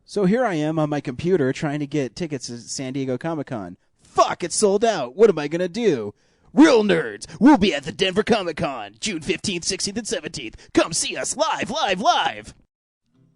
So here I am on my computer trying to get tickets to San Diego Comic-Con. Fuck, it's sold out. What am I going to do? Real Nerds, we'll be at the Denver Comic-Con, June 15th, 16th, and 17th. Come see us live, live, live!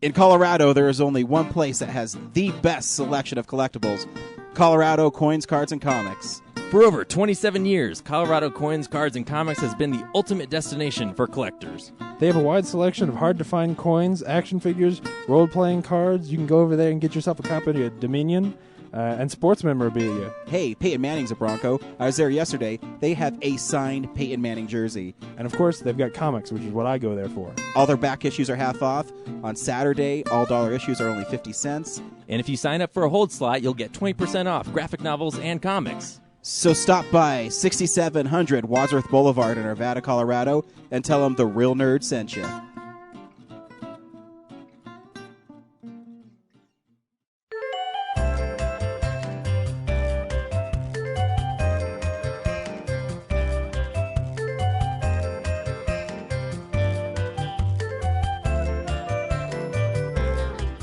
In Colorado, there is only one place that has the best selection of collectibles. Colorado Coins, Cards, and Comics. For over 27 years, Colorado Coins, Cards, and Comics has been the ultimate destination for collectors. They have a wide selection of hard-to-find coins, action figures, role-playing cards. You can go over there and get yourself a copy of Dominion and sports memorabilia. Hey, Peyton Manning's a Bronco. I was there yesterday. They have a signed Peyton Manning jersey. And, of course, they've got comics, which is what I go there for. All their back issues are half off. On Saturday, all dollar issues are only 50 cents. And if you sign up for a hold slot, you'll get 20% off graphic novels and comics. So stop by 6700 Wadsworth Boulevard in Arvada, Colorado, and tell them the Real Nerd sent you.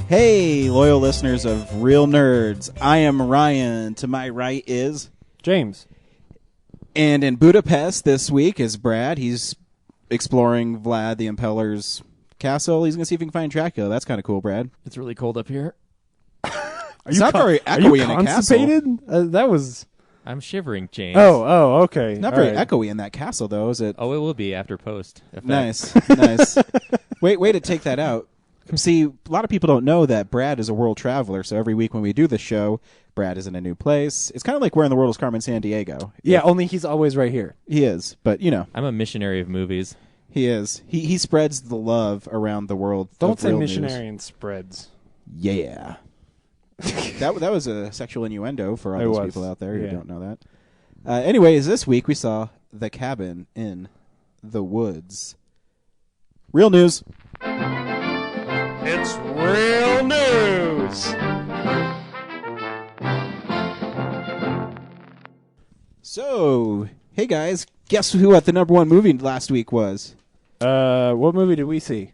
Hey, loyal listeners of Real Nerds. I am Ryan. To my right is James. And in Budapest this week is Brad. He's exploring Vlad the Impaler's castle. He's going to see if he can find Dracula. That's kind of cool, Brad. It's really cold up here. It's not very Are you echoey in a castle. constipated? That was... I'm shivering, James. Oh, okay. Not All very right. echoey in that castle, though, is it? Oh, it will be after post. Nice, nice. Way to take that out. See, a lot of people don't know that Brad is a world traveler, so every week when we do the show, Brad is in a new place. It's kind of like Where in the World is Carmen Sandiego. Yeah, only he's always right here. He is, but, you know. I'm a missionary of movies. He is. He spreads the love around the world. Don't say real missionary news. and spreads. Yeah. that was a sexual innuendo for all It those was. people out there who Yeah. don't know that. Anyways, this week we saw The Cabin in the Woods. Real news. It's real news. So, hey guys, guess who at the number one movie last week was? What movie did we see?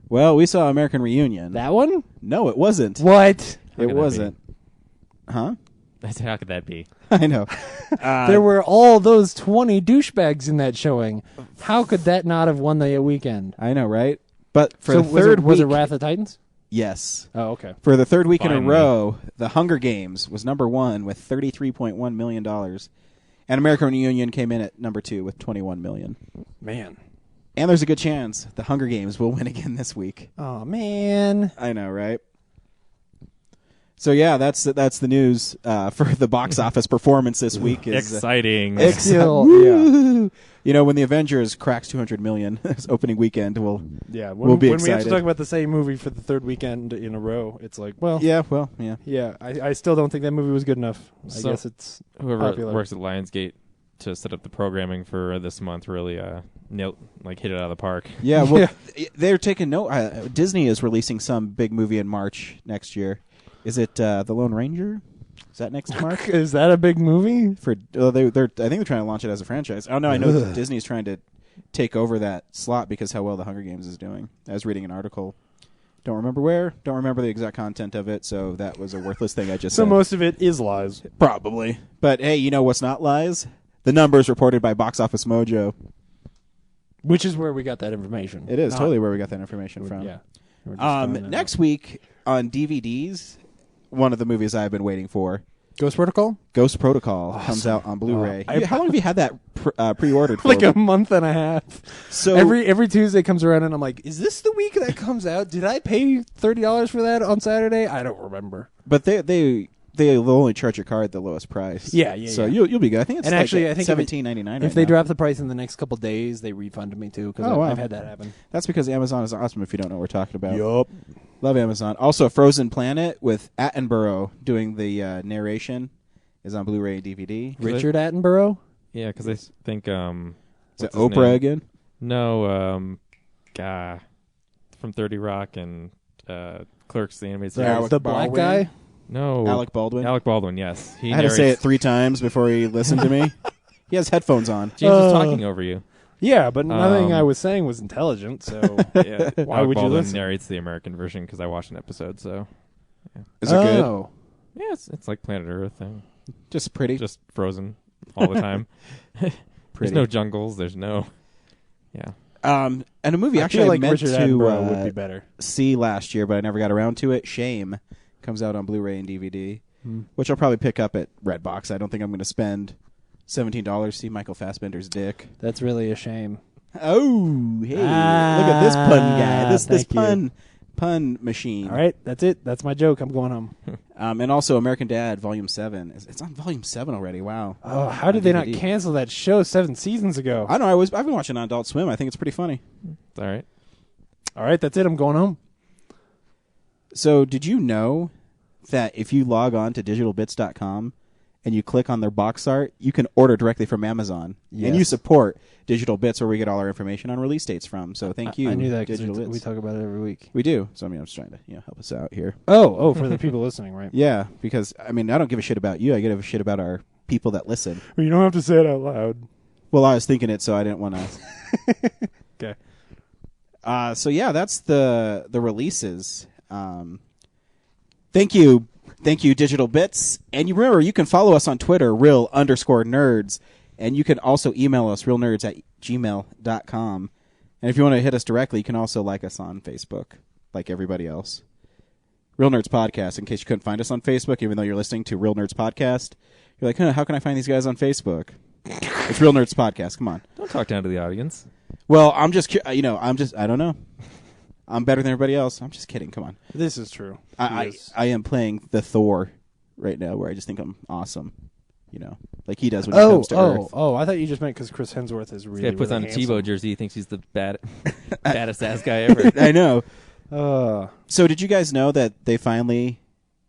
Well, we saw American Reunion. That one? No, it wasn't. What? How It could that wasn't. Huh? How could that be? I know. There were all those 20 douchebags in that showing. How could that not have won the weekend? I know, right? But for So the third was it week, Wrath of Titans? yes. Oh, okay. For the third week in a Finally. row, The Hunger Games was number one with $33.1 million. And American Reunion came in at number two with $21 million. Man. And there's a good chance The Hunger Games will win again this week. Oh, man. I know, right? So yeah, that's the news for the box office performance this week. Is Exciting. Still, Woo! You know, when the Avengers cracks 200 million this opening weekend, we'll yeah. We'll be when we have excited. to talk about the same movie for the third weekend in a row, it's like, well, yeah. I still don't think that movie was good enough. I So, guess it's Whoever popular. works at Lionsgate to set up the programming for this month really hit it out of the park. Yeah, well, they're taking note. Disney is releasing some big movie in March next year. Is it The Lone Ranger? Is that next March? Is that a big movie? I think they're trying to launch it as a franchise. Oh no, I know that Disney's trying to take over that slot because how well The Hunger Games is doing. I was reading an article. Don't remember where. Don't remember the exact content of it. So that was a worthless thing I just So said. most of it is lies. Probably. But hey, you know what's not lies? The numbers reported by Box Office Mojo. Which is where we got that information. It is Not- totally where we got that information from. Yeah. We're just throwing that Next out. week on DVDs, one of the movies I've been waiting for, Ghost Protocol? Ghost Protocol, comes out on Blu-ray. Oh, How long have you had that pre-ordered for? Like a month and a half. So Every Tuesday comes around and I'm like, is this the week that comes out? Did I pay $30 for that on Saturday? I don't remember. But they'll only charge your card the lowest price. Yeah. So you'll be good. I think it's And like actually, I think if it- $17.99. If they drop the price in the next couple days, they refund me too because Oh, wow. I've had that happen. That's because Amazon is awesome. If you don't know what we're talking about. Yup. Love Amazon. Also, Frozen Planet with Attenborough doing the narration is on Blu-ray and DVD. Richard Attenborough? Yeah, because I think Is it what's his Oprah name? again? No, guy from 30 Rock and Clerks, the animated series. Alec The black Baldwin? guy? No, Alec Baldwin. Alec Baldwin. Yes, he I had to say it narrates- 3 times before he listened to me. He has headphones on. James was talking over you. Yeah, but nothing I Um, was saying was intelligent, so Yeah, why Alec would you Baldwin listen? narrates the American version because I watched an episode. So Is it good? Oh. Yeah, it's like Planet Earth thing, Just pretty. just frozen all the time. There's Pretty. no jungles. There's no. Yeah. And a movie I actually feel I like meant Richard to Attenborough would be better. see last year, but I never got around to it. Shame comes out on Blu-ray and DVD, which I'll probably pick up at Redbox. I don't think I'm going to spend $17 to see Michael Fassbender's dick. That's really a shame. Oh, hey, look at this pun guy. This thank you. pun machine. All right, that's it. That's my joke. I'm going home. And also American Dad Volume 7. It's on Volume 7 already. Wow. Oh, how did they not DVD. cancel that show 7 seasons ago? I don't know. I've been watching on Adult Swim. I think it's pretty funny. It's all right. All right, that's it. I'm going home. So, did you know that if you log on to digitalbits.com and you click on their box art, you can order directly from Amazon? Yes. And you support Digital Bits, where we get all our information on release dates from. So, thank you. I knew that because Digital we Bits. talk about it every week. We do. So, I mean, I'm just trying to help us out here. Oh, for the people listening, right? Yeah, because, I mean, I don't give a shit about you. I give a shit about our people that listen. Well, you don't have to say it out loud. Well, I was thinking it, so I didn't want to. Okay. So yeah, that's the releases. Thank you, Digital Bits, and you remember you can follow us on Twitter, real_nerds, and you can also email us realnerds@gmail.com. And if you want to hit us directly, you can also like us on Facebook, like everybody else. Real Nerds Podcast. In case you couldn't find us on Facebook, even though you're listening to Real Nerds Podcast, you're like, how can I find these guys on Facebook? It's Real Nerds Podcast. Come on. Don't talk down to the audience. Well, I don't know. I'm better than everybody else. I'm just kidding. Come on. This is true. I am playing the Thor right now, where I just think I'm awesome. Like he does when he comes to Earth. I thought you just meant because Chris Hemsworth is really, This guy puts really on a handsome. Tebow jersey. He thinks he's the baddest ass guy ever. I know. Uh, So did you guys know that they finally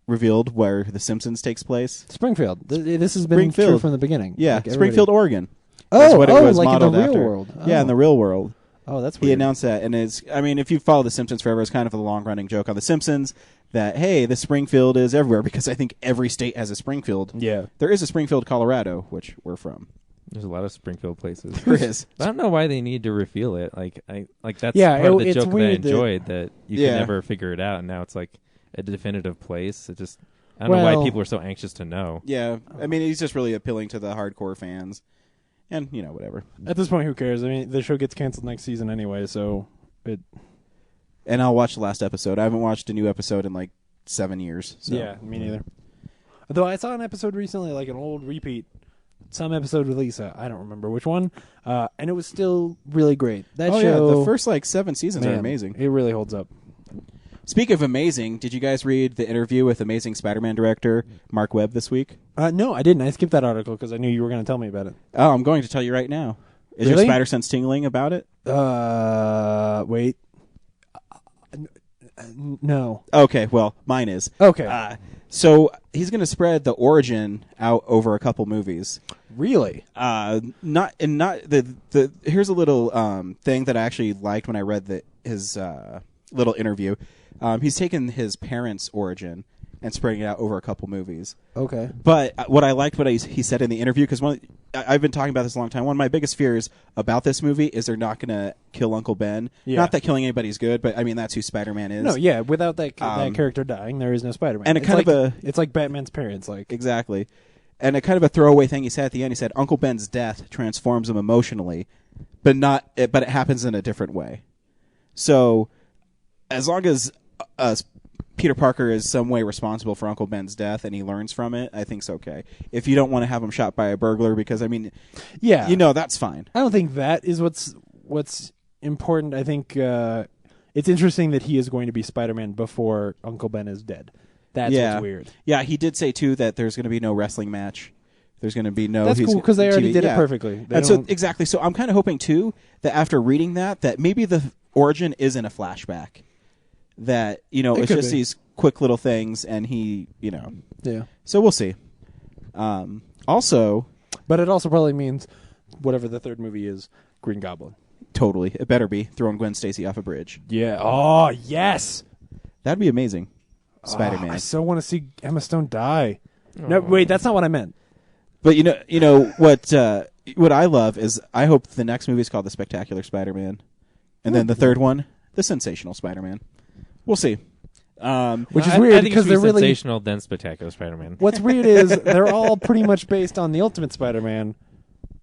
revealed where The Simpsons takes place? Springfield. This has been true Springfield. from the beginning. Yeah, Like, everybody- Springfield, Oregon. Oh, That's what it was like in the modeled real after. world. Yeah, Oh. in the real world. Oh, that's He weird. announced that, and if you follow The Simpsons forever, it's kind of a long-running joke on The Simpsons that, hey, the Springfield is everywhere, because I think every state has a Springfield. Yeah. There is a Springfield, Colorado, which we're from. There's a lot of Springfield places. There is. I don't know why they need to reveal it. Like that's Yeah, part of the it's joke that I weird that- enjoyed, that you Yeah. can never figure it out, and now it's like a definitive place. It just I don't know Well- why people are so anxious to know. Yeah, I mean, he's just really appealing to the hardcore fans. And, whatever. At this point, who cares? I mean, the show gets canceled next season anyway, so it. And I'll watch the last episode. I haven't watched a new episode in, 7 years. So. Yeah, me neither. Though I saw an episode recently, like an old repeat, some episode with Lisa. I don't remember which one, and it was still really great. That Oh, show, yeah, the first, 7 seasons are man, amazing. It really holds up. Speaking of amazing, did you guys read the interview with Amazing Spider-Man director Mark Webb this week? No, I didn't. I skipped that article because I knew you were going to tell me about it. Oh, I'm going to tell you right now. Is Really? your spider sense tingling about it? Wait. No. Okay, well, mine is. Okay. So he's going to spread the origin out over a couple movies. Really? Not the. Here's a little thing that I actually liked when I read his little interview. He's taken his parents' origin and spreading it out over a couple movies. Okay. But what I liked what he said in the interview, because I've been talking about this a long time. One of my biggest fears about this movie is they're not going to kill Uncle Ben. Yeah. Not that killing anybody's good, but I mean that's who Spider-Man is. No, yeah. Without that character dying, there is no Spider-Man. And it's like, it's like Batman's parents. Like Exactly. And a kind of a throwaway thing he said at the end. He said Uncle Ben's death transforms him emotionally, but it happens in a different way. So as long as Peter Parker is some way responsible for Uncle Ben's death and he learns from it, I think it's okay. If you don't want to have him shot by a burglar, because I mean, yeah, that's fine. I don't think that is what's important. I think it's interesting that he is going to be Spider-Man before Uncle Ben is dead. That's what's weird. Yeah, he did say too that there's going to be no wrestling match. There's going to be no. That's cool because they already did it perfectly. They And so don't- exactly. So I'm kind of hoping too that after reading that maybe the origin isn't a flashback. That it's could just be. these quick little things, and he yeah. So we'll see. Also, But it also probably means whatever the third movie is, Green Goblin. totally, it better be throwing Gwen Stacy off a bridge. Yeah. Oh yes. That'd be amazing. Spider-Man. I so want to see Emma Stone die. No, wait, that's not what I meant. But you know what I love is I hope the next movie is called The Spectacular Spider-Man, and then the third one, The Sensational Spider-Man. We'll see. Which is I weird think it because should be they're really. sensational, then spectacular Spider-Man. What's weird is they're all pretty much based on the Ultimate Spider-Man,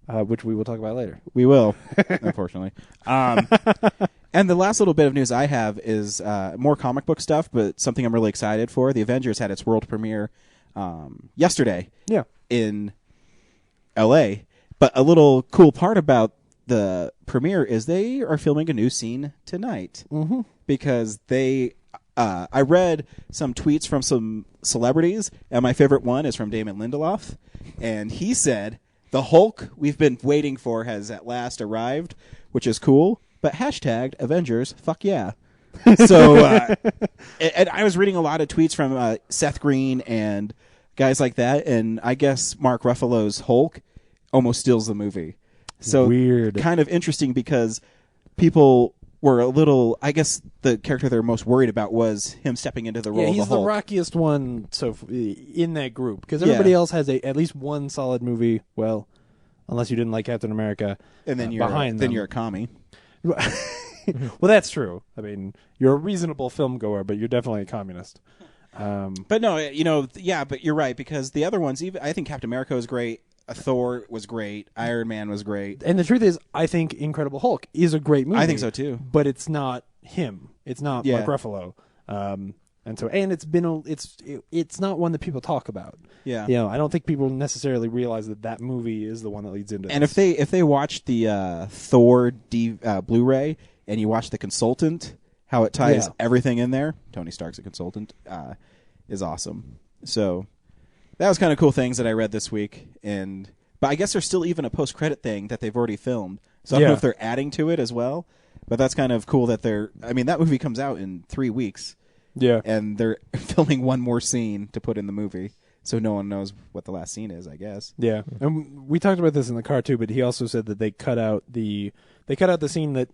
which we will talk about later. We will, unfortunately. And the last little bit of news I have is more comic book stuff, but something I'm really excited for. The Avengers had its world premiere yesterday Yeah. in L.A., but a little cool part about the premiere is they are filming a new scene tonight. Mm-hmm. Because I read some tweets from some celebrities, and my favorite one is from Damon Lindelof, and he said, the Hulk we've been waiting for has at last arrived, which is cool, but hashtag Avengers, fuck yeah. So, and I was reading a lot of tweets from Seth Green and guys like that, and I guess Mark Ruffalo's Hulk almost steals the movie. So Weird. Kind of interesting because people were a little, I guess the character they're most worried about was him stepping into the role Yeah, of he's the the Hulk. rockiest one in that group because Yeah. everybody else has at least one solid movie. Well, unless you didn't like Captain America, And then you're behind then them. you're a commie. Well, that's true. I mean, you're a reasonable film goer, but you're definitely a communist. But no, yeah, but you're right because the other ones, even I think Captain America was great, Thor was great, Iron Man was great. And the truth is, I think Incredible Hulk is a great movie. I think so too. But it's not him. It's not Yeah. Mark Ruffalo. And it's not one that people talk about. Yeah. You know, I don't think people necessarily realize that movie is the one that leads into And this. if they watch the Thor Blu-ray and you watch The Consultant, how it ties Yeah. everything in there, Tony Stark's a consultant, is awesome. So that was kind of cool things that I read this week. But I guess there's still even a post-credit thing that they've already filmed. So I don't know Yeah. if they're adding to it as well. But that's kind of cool that that movie comes out in 3 weeks. Yeah. And they're filming one more scene to put in the movie. So no one knows what the last scene is, I guess. Yeah, and we talked about this in the car too. But he also said that they cut out the scene that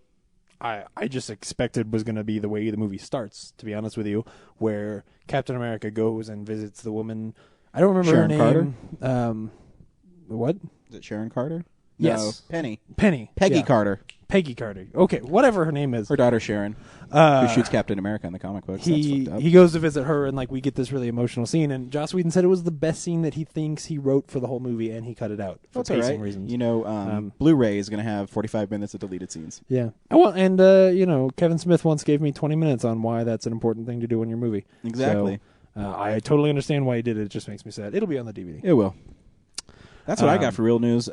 I just expected was going to be the way the movie starts. To be honest with you, where Captain America goes and visits the woman. I don't remember Sharon her name. What? Is it Sharon Carter? Yes. No, Penny. Peggy Yeah. Carter. Peggy Carter. Okay, whatever her name is. Her daughter Sharon, who shoots Captain America in the comic books. That's He fucked up. he goes to visit her, and we get this really emotional scene. And Joss Whedon said it was the best scene that he thinks he wrote for the whole movie, and he cut it out for That's all pacing right. reasons. Blu-ray is going to have 45 minutes of deleted scenes. Yeah. And Kevin Smith once gave me 20 minutes on why that's an important thing to do in your movie. Exactly. So, I totally understand why he did it. It just makes me sad. It'll be on the DVD. It will. That's what I got for real news.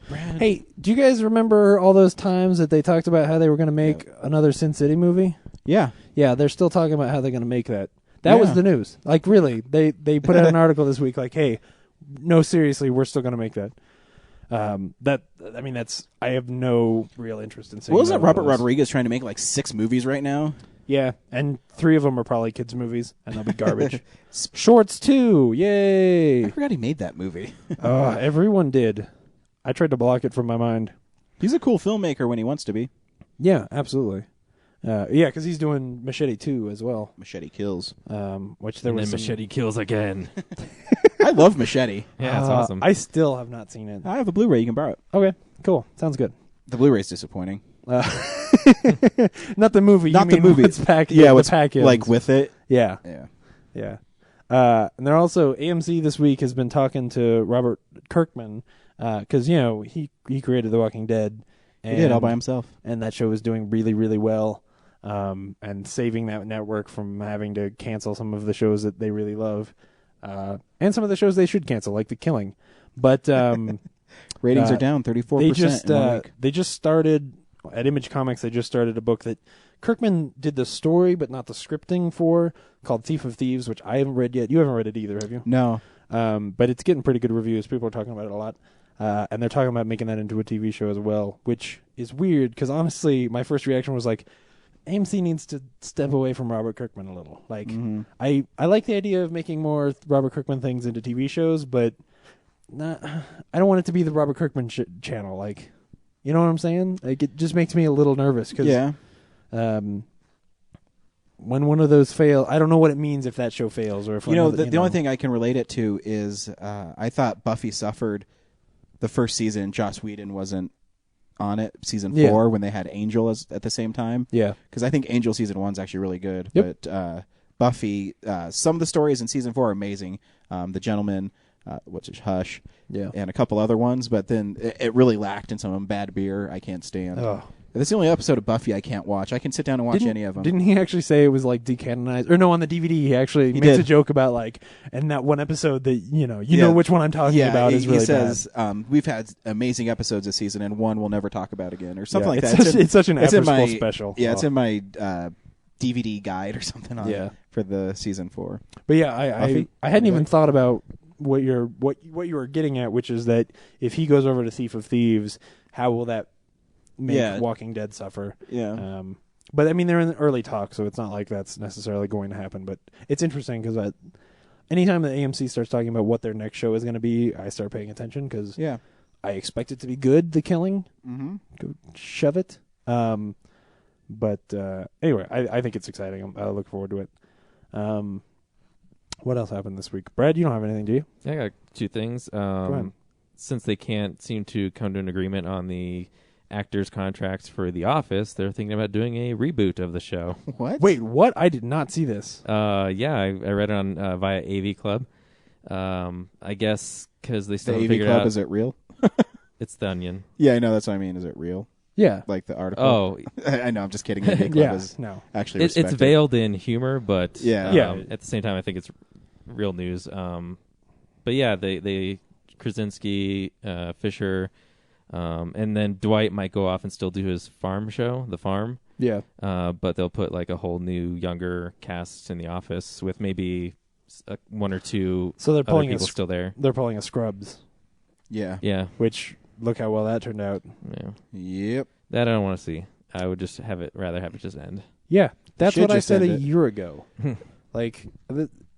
Brad. Hey, do you guys remember all those times that they talked about how they were going to make another Sin City movie? Yeah. Yeah, they're still talking about how they're going to make that. That was the news. Like, really, they put out an article this week like, hey, no, seriously, we're still going to make that. I have no real interest in seeing. Wasn't that Robert one of those. Rodriguez trying to make like 6 movies right now? Yeah, and 3 of them are probably kids' movies, and they'll be garbage. Shorts too, yay! I forgot he made that movie. Everyone did. I tried to block it from my mind. He's a cool filmmaker when he wants to be. Yeah, absolutely. Because he's doing Machete 2 as well. Machete kills. Which there And was then some... Machete kills again. I love Machete. Yeah, it's awesome. I still have not seen it. I have a Blu-ray. You can borrow it. Okay, cool. Sounds good. The Blu-ray's disappointing. Not the movie. Not you the mean movie. What's packed? Yeah, the what's package. like with it. Yeah, Yeah. yeah. And they're also AMC this week has been talking to Robert Kirkman because he created The Walking Dead. And, He did all by himself. and that show is doing really, really well. And saving that network from having to cancel some of the shows that they really love, and some of the shows they should cancel, like The Killing. But Ratings are down 34%. they just started at Image Comics. They just started a book that Kirkman did the story but not the scripting for, called Thief of Thieves, which I haven't read yet. You haven't read it either, have you? No. But it's getting pretty good reviews. People are talking about it a lot. And they're talking about making that into a TV show as well, which is weird because honestly, my first reaction was like, AMC needs to step away from Robert Kirkman a little. Like, I like the idea of making more Robert Kirkman things into TV shows, but I don't want it to be the Robert Kirkman channel. Like, you know what I'm saying? Like, it just makes me a little nervous because when one of those fail, I don't know what it means if that show fails or if the only thing I can relate it to is I thought Buffy suffered the first season. Joss Whedon wasn't on it, season 4, when they had Angel at the same time. Yeah. Because I think Angel season 1's actually really good. Yep. But Buffy, some of the stories in season 4 are amazing. The Gentleman, what's it, Hush, Yeah. and a couple other ones, but then it really lacked in some of them. Bad Beer, I can't stand. Oh. That's the only episode of Buffy I can't watch. I can sit down and watch any of them. Didn't he actually say it was like decanonized? Or no, on the DVD he actually makes did. a joke about like, and that one episode that know which one I'm talking about is really he says, we've had amazing episodes this season, and one we'll never talk about again, or something like that. It's such an it's in after-school my special. Yeah, it's in my DVD guide or something on Yeah. for the season 4. But yeah, Buffy? I hadn't even Okay. thought about what you were getting at, which is that if he goes over to Thief of Thieves, how will that make Yeah. Walking Dead suffer? Yeah. But I mean, they're in the early talk, so it's not like that's necessarily going to happen. But it's interesting because anytime the AMC starts talking about what their next show is going to be, I start paying attention because Yeah. I expect it to be good. The Killing, Mm-hmm. go shove it. But anyway, I think it's exciting. I look forward to it. What else happened this week? Brad, you don't have anything, do you? I got 2 things. ahead. Since they can't seem to come to an agreement on the actors' contracts for The Office, they're thinking about doing a reboot of the show. What? Wait, what? I did not see this. Yeah, I read it on via AV Club. I guess because they The still haven't AV figured Club, out. is it real? It's The Onion. Yeah, I know. That's what I mean. Is it real? Yeah. Like the article? Oh, I know. I'm just kidding. AV Club Yeah. is No. actually it's respected. veiled in humor, but Yeah. Yeah. At the same time, I think it's real news. But yeah, they Krasinski, Fisher, and then Dwight might go off and still do his farm show, The Farm. Yeah. But they'll put like a whole new younger cast in the office with maybe 1 or 2 So they're other pulling people still there. They're pulling a Scrubs, Yeah. Yeah, which look how well that turned out. yeah. Yep. That I don't want to see. I would just rather have it just end. Yeah, that's should what I just said a end it. year ago. Like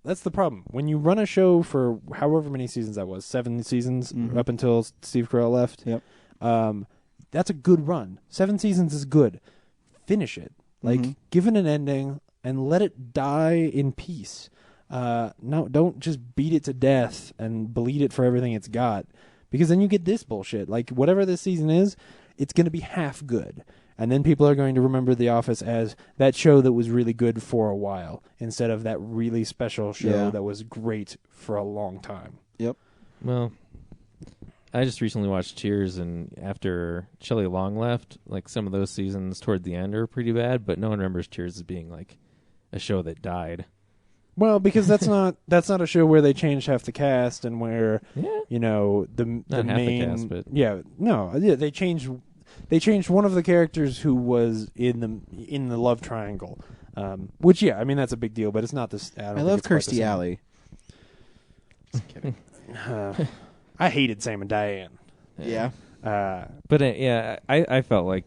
that's the problem when you run a show for however many seasons that was, 7 seasons Mhm. up until Steve Carell left. Yep. That's a good run. 7 seasons is good. Finish it. Like Mhm. give it an ending and let it die in peace. No, don't just beat it to death and bleed it for everything it's got, because then you get this bullshit. Like whatever this season is, it's going to be half good. And then people are going to remember The Office as that show that was really good for a while, instead of that really special show Yeah. that was great for a long time. Yep. Well, I just recently watched Cheers, and after Shelley Long left, like some of those seasons toward the end are pretty bad, but no one remembers Cheers as being like a show that died. Well, because that's not a show where they changed half the cast and where Yeah. the Not half the main cast, but- they changed one of the characters who was in the love triangle, which I mean that's a big deal, but it's not this. I love Kirstie Alley. Just kidding. I hated Sam and Diane. Yeah. But yeah, I felt like,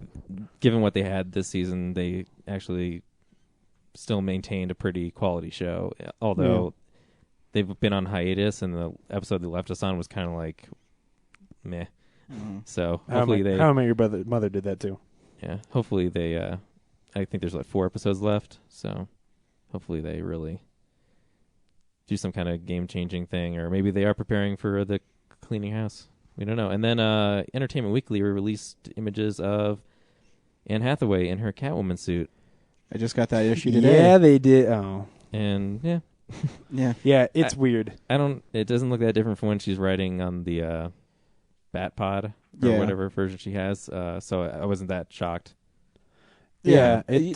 given what they had this season, they actually still maintained a pretty quality show. Although they've been on hiatus, and the episode they left us on was kind of like meh. Mhm. So hopefully How I Met Your Mother did that too. yeah, hopefully they. I think there's like 4 episodes left, so hopefully they really do some kind of game-changing thing, or maybe they are preparing for the cleaning house. We don't know. And then Entertainment Weekly released images of Anne Hathaway in her Catwoman suit, I just got that issue today. Yeah, they did. Oh, and yeah, Yeah. it's weird. it doesn't look that different from when she's writing on the Batpod or Yeah. whatever version she has. So I wasn't that shocked. Yeah, Yeah. it.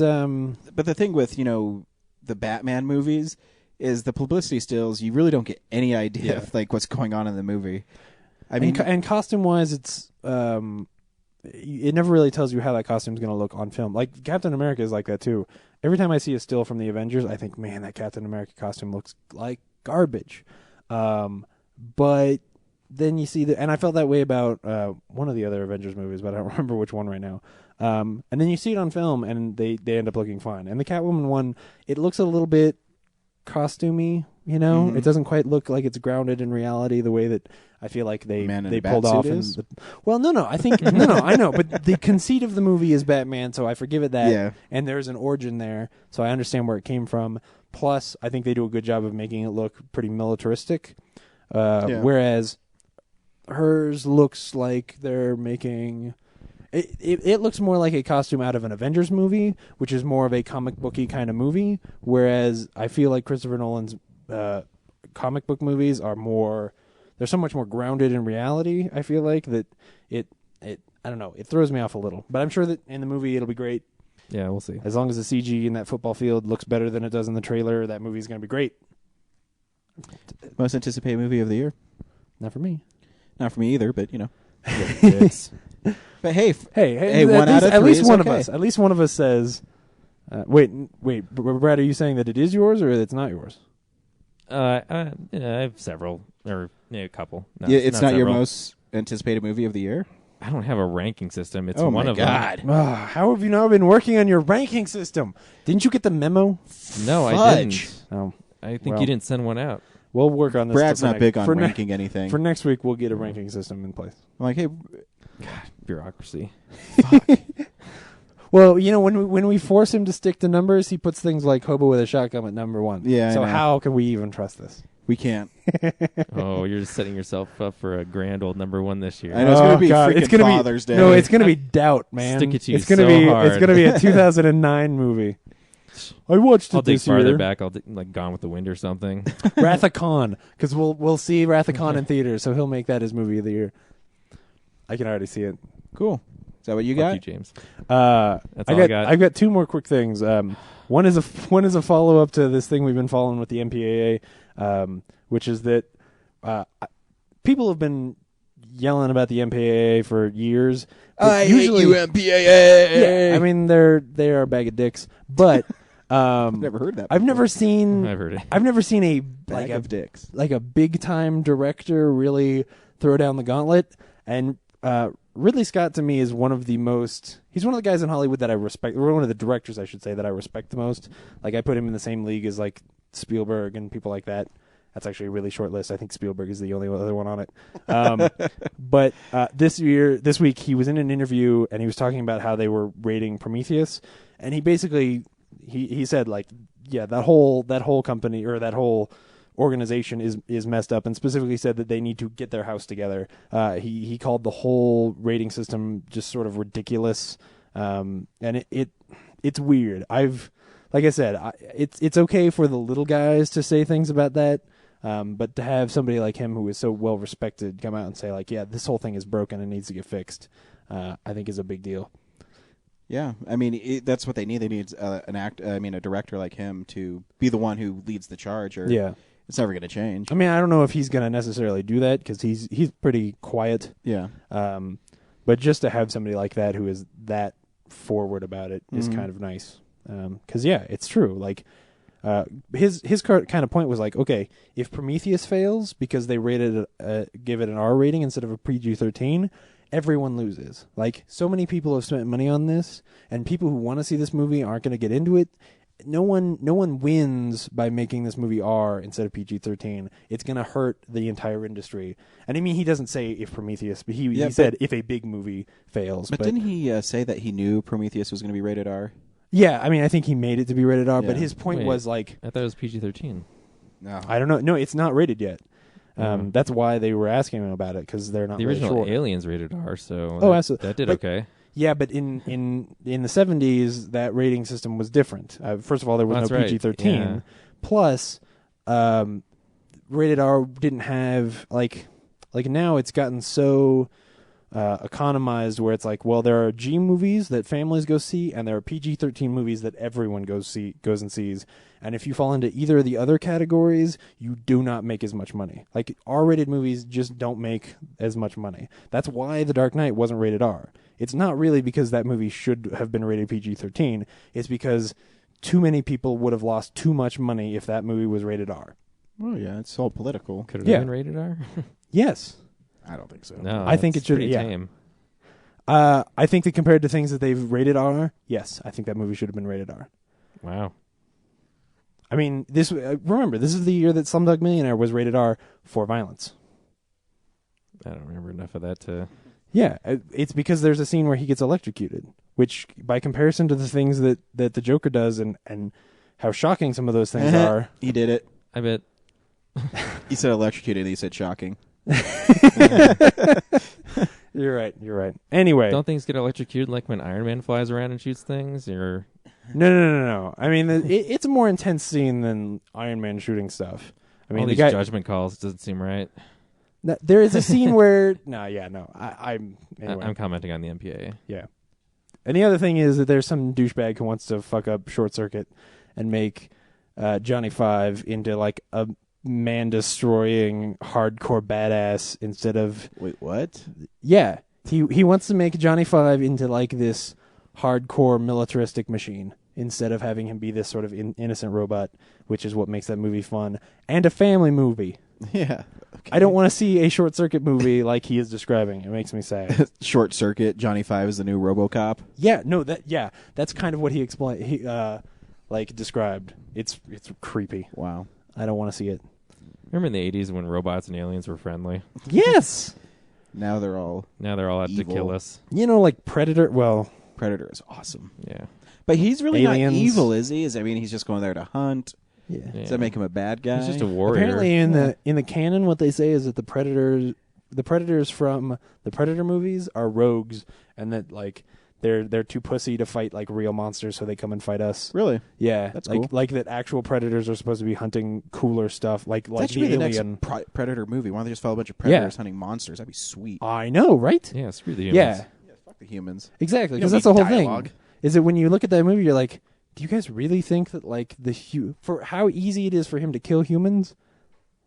But the thing with, the Batman movies is the publicity stills, you really don't get any idea of like what's going on in the movie. I mean, and costume wise, it's it never really tells you how that costume's going to look on film. Like Captain America is like that too. Every time I see a still from the Avengers, I think, man, that Captain America costume looks like garbage. But then you see and I felt that way about one of the other Avengers movies, but I don't remember which one right now. And then you see it on film, and they end up looking fine. And the Catwoman one, it looks a little bit costumey, Mhm. It doesn't quite look like it's grounded in reality the way that I feel like they Man in a pulled bat off. suit In is? well, no, I think no, I know, but the conceit of the movie is Batman, so I forgive it that. Yeah. And there's an origin there, so I understand where it came from. Plus, I think they do a good job of making it look pretty militaristic, Yeah. whereas hers looks like they're making. It looks more like a costume out of an Avengers movie, which is more of a comic booky kind of movie. Whereas I feel like Christopher Nolan's comic book movies are they're so much more grounded in reality. I feel like that it I don't know, it throws me off a little. But I'm sure that in the movie it'll be great. Yeah, we'll see. As long as the CG in that football field looks better than it does in the trailer, that movie's going to be great. Most anticipated movie of the year. Not for me. Not for me either, but dicks. But hey, Hey, one out of at three least is one okay. of us. At least one of us says, wait, Brad, are you saying that it is yours or that it's not yours? I have several, or a couple. No, Yeah, it's not your several. most anticipated movie of the year. I don't have a ranking system. It's Oh one my of God. How have you not been working on your ranking system? Didn't you get the memo? them. No, I Fudge. didn't. Oh, I think Well. you didn't send one out. we'll work on this. Brad's for not next- big on for ne- ranking anything. For next week, we'll get a ranking system in place. I'm like, hey, Bureaucracy. Well, when we force him to stick to numbers, he puts things like Hobo with a Shotgun at number 1. Yeah, I So know. how can we even trust this? we can't. Oh, you're just setting yourself up for a grand old number one this year. I know it's gonna be God, freaking it's gonna Father's be, Day. No, it's gonna be Doubt, man. Stick it to you it's gonna so be hard. It's gonna be a 2009 movie. I watched it I'll dig this farther year. back. I'll like Gone with the Wind or something. Wrath of Khan, because we'll see Wrath of Khan in theaters, so he'll make that his movie of the year. I can already see it. Cool. Is that what you Fuck got? you, James. That's all I got. I've got two more quick things. One is a follow up to this thing we've been following with the MPAA, which is that people have been yelling about the MPAA for years. but usually, MPAA. yeah, I mean they are a bag of dicks, but I've never heard that. I've before. never seen I've heard it. I've never seen a Bag like of a dicks. like a big time director really throw down the gauntlet. And Ridley Scott to me is one of the most. He's one of the guys in Hollywood that I respect. Or one of the directors, I should say, that I respect the most. Like I put him in the same league as like Spielberg and people like that. That's actually a really short list. I think Spielberg is the only other one on it. But this week, he was in an interview and he was talking about how they were rating Prometheus, and he basically he said like, yeah, that whole company or that whole organization is messed up, and specifically said that they need to get their house together. He called the whole rating system just sort of ridiculous, and it's weird. Like I said, it's okay for the little guys to say things about that. But to have somebody like him who is so well respected come out and say like, yeah, this whole thing is broken and needs to get fixed, I think is a big deal. Yeah, I mean that's what they need. They need a director like him to be the one who leads the charge. Or Yeah. it's never going to change. I mean, I don't know if he's going to necessarily do that because he's pretty quiet. Yeah, But just to have somebody like that who is that forward about it is Mhm. kind of nice. Because yeah, it's true. Like his kind of point was like, okay, if Prometheus fails because they give it an R rating instead of a PG-13, everyone loses. Like so many people have spent money on this, and people who want to see this movie aren't going to get into it. No one wins by making this movie R instead of PG-13. It's going to hurt the entire industry. And I mean, he doesn't say if Prometheus, but he said if a big movie fails. but didn't he say that he knew Prometheus was going to be rated R? Yeah, I mean, I think he made it to be rated R, but Yeah. his point Wait. was like, I thought it was PG-13. No, I don't know. No, it's not rated yet. Mhm. That's why they were asking him about it, because they're not The really original sure. Aliens rated R, so Oh, absolutely. that did But- okay. Yeah, but in the 70s, that rating system was different. First of all, there was That's no right. PG-13. Yeah. Plus, rated R didn't have like now it's gotten so economized where it's like, well, there are G movies that families go see, and there are PG-13 movies that everyone goes and sees. And if you fall into either of the other categories, you do not make as much money. Like R-rated movies just don't make as much money. That's why The Dark Knight wasn't rated R. It's not really because that movie should have been rated PG-13. It's because too many people would have lost too much money if that movie was rated R. oh yeah, it's all political. Could it Yeah. have been rated R? Yes. I don't think so. No, I think that's it should- pretty yeah. tame. I think that compared to things that they've rated R, yes, I think that movie should have been rated R. Wow. I mean, remember, this is the year that Slumdog Millionaire was rated R for violence. I don't remember enough of that to. Yeah, it's because there's a scene where he gets electrocuted, which, by comparison to the things that the Joker does and how shocking some of those things are. He did it. I bet. He said electrocuted, and he said shocking. You're right. Anyway, Don't things get electrocuted like when Iron Man flies around and shoots things? Or no. I mean, it's a more intense scene than Iron Man shooting stuff. I mean, all the these guy. judgment calls doesn't seem right. No, there is a scene where anyway. I'm commenting on the MPAA. Yeah. And the other thing is that there's some douchebag who wants to fuck up Short Circuit and make Johnny Five into like a man-destroying hardcore badass instead of... Wait, what? Yeah. He wants to make Johnny Five into like this hardcore militaristic machine instead of having him be this sort of innocent robot, which is what makes that movie fun. And a family movie. Yeah. Okay. I don't want to see a Short Circuit movie like he is describing. It makes me sad. Short Circuit, Johnny Five is the new RoboCop. That's kind of what he explained. He described. It's creepy. Wow. I don't want to see it. Remember in the 80s when robots and aliens were friendly? Yes. Now they're all Now they're all out to Evil. kill us. You know, like Predator. Well, Predator is awesome. Yeah. But he's really Aliens. not evil, is he? I mean, he's just going there to hunt. yeah. Yeah. Does that make him a bad guy? He's just a warrior. Apparently, in the canon, what they say is that the predators from the Predator movies are rogues, and that like they're too pussy to fight like real monsters, so they come and fight us. Really? Yeah, That's like cool. like that. Actual predators are supposed to be hunting cooler stuff, like That should the be the alien. next Predator movie. Why don't they just follow a bunch of predators hunting monsters? That'd be sweet. I know, right? Yeah, screw the humans. Yeah, Yeah, fuck the humans. exactly. You Because don't that's the need whole dialogue. thing. Is that when you look at that movie, you're like, do you guys really think that like for how easy it is for him to kill humans?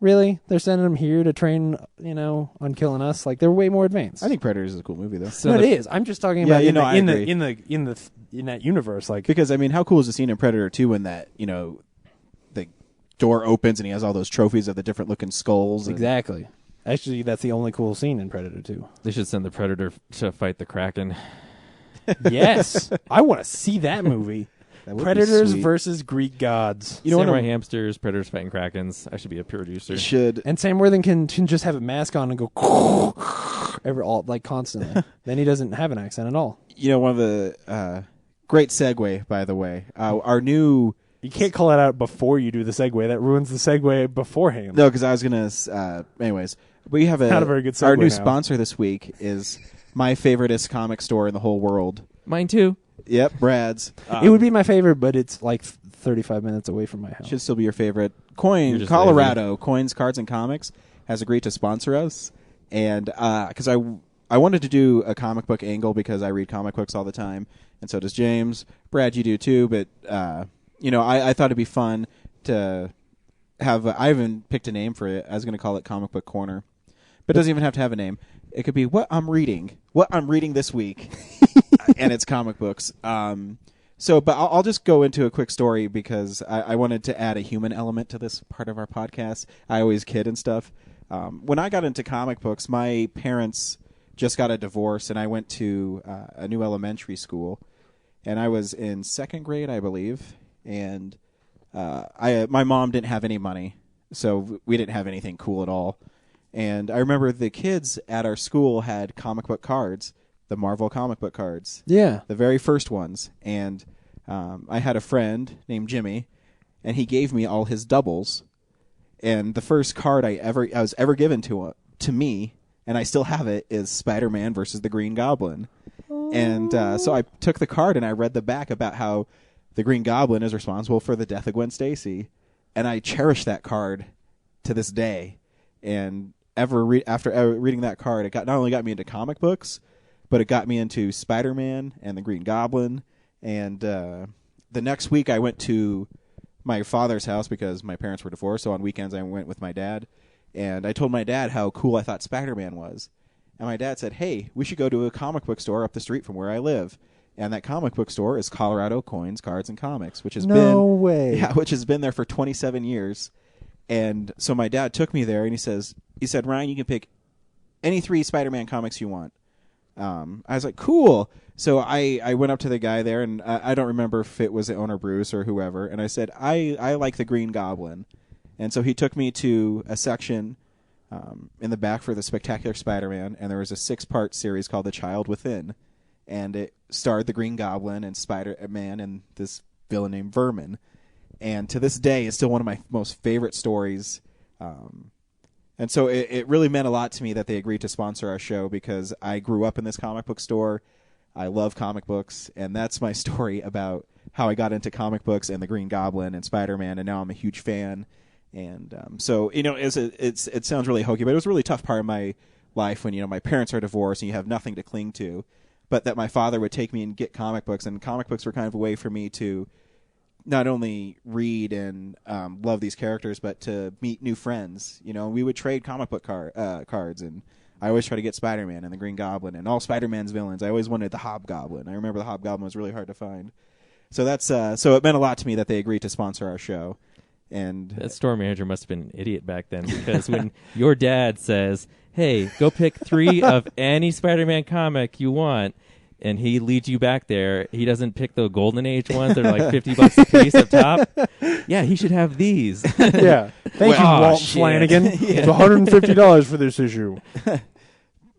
Really, they're sending him here to train, on killing us. Like they're way more advanced. I think Predators is a cool movie though. So no, the- it is. I'm just talking Yeah, about I agree. in that universe. Like, Because I mean, how cool is the scene in Predator 2 when that the door opens and he has all those trophies of the different looking skulls? And exactly. Actually, that's the only cool scene in Predator 2. They should send the Predator to fight the Kraken. Yes, I want to see that movie. that would be Predators sweet. versus Greek gods. You know what Samurai I'm- hamsters, Predators fighting Krakens. I should be a producer. You should. And Sam Worthington can just have a mask on and go constantly. Then he doesn't have an accent at all. One of the great segue, by the way. Our new. You can't call it out before you do the segue. That ruins the segue beforehand. No, because I was gonna. Anyways, we have Not a very good our segue new now. sponsor this week is my favoriteest comic store in the whole world. Mine too. Yep, Brad's. It would be my favorite, but it's like 35 minutes away from my house. Should still be your favorite. You're Coin just Colorado Coins, Cards, and Comics has agreed to sponsor us, and because I wanted to do a comic book angle because I read comic books all the time, and so does James. Brad, you do too, but I thought it'd be fun to have. I haven't picked a name for it. I was going to call it Comic Book Corner, but it doesn't even have to have a name. It could be what I'm reading this week, and it's comic books. But I'll just go into a quick story because I wanted to add a human element to this part of our podcast. I always kid and stuff. When I got into comic books, my parents just got a divorce, and I went to a new elementary school, and I was in second grade, I believe, and my mom didn't have any money, so we didn't have anything cool at all. And I remember the kids at our school had comic book cards, the Marvel comic book cards. Yeah. The very first ones. And I had a friend named Jimmy, and he gave me all his doubles. And the first card I was ever given to me, and I still have it, is Spider-Man versus the Green Goblin. And so I took the card and I read the back about how the Green Goblin is responsible for the death of Gwen Stacy. And I cherish that card to this day. And after reading that card, it not only got me into comic books, but it got me into Spider-Man and the Green Goblin. And the next week I went to my father's house because my parents were divorced, so on weekends I went with my dad. And I told my dad how cool I thought Spider-Man was. And my dad said, hey, we should go to a comic book store up the street from where I live. And that comic book store is Colorado Coins, Cards, and Comics, which has which has been there for 27 years. And so my dad took me there, and he said, Ryan, you can pick any 3 Spider-Man comics you want. I was like, cool. So I went up to the guy there, and I don't remember if it was the owner Bruce or whoever, and I said, I like the Green Goblin. And so he took me to a section in the back for the Spectacular Spider-Man, and there was a 6-part series called The Child Within. And it starred the Green Goblin and Spider-Man and this villain named Vermin. And to this day, it's still one of my most favorite stories. And so it really meant a lot to me that they agreed to sponsor our show because I grew up in this comic book store. I love comic books, and that's my story about how I got into comic books and the Green Goblin and Spider-Man, and now I'm a huge fan. And so, it sounds really hokey, but it was a really tough part of my life when, my parents are divorced and you have nothing to cling to. But that my father would take me and get comic books, and comic books were kind of a way for me to not only read and love these characters, but to meet new friends. We would trade comic book cards, and I always try to get Spider-Man and the Green Goblin and all Spider-Man's villains. I always wanted the Hobgoblin. I remember the Hobgoblin was really hard to find. So that's so it meant a lot to me that they agreed to sponsor our show. And that store manager must have been an idiot back then, because when your dad says, "Hey, go pick 3 of any Spider-Man comic you want," and he leads you back there, he doesn't pick the Golden Age ones that are like $50 a piece up top. Yeah, he should have these. Yeah. Thank you, Walt shit. Flanagan. Yeah. It's $150 for this issue.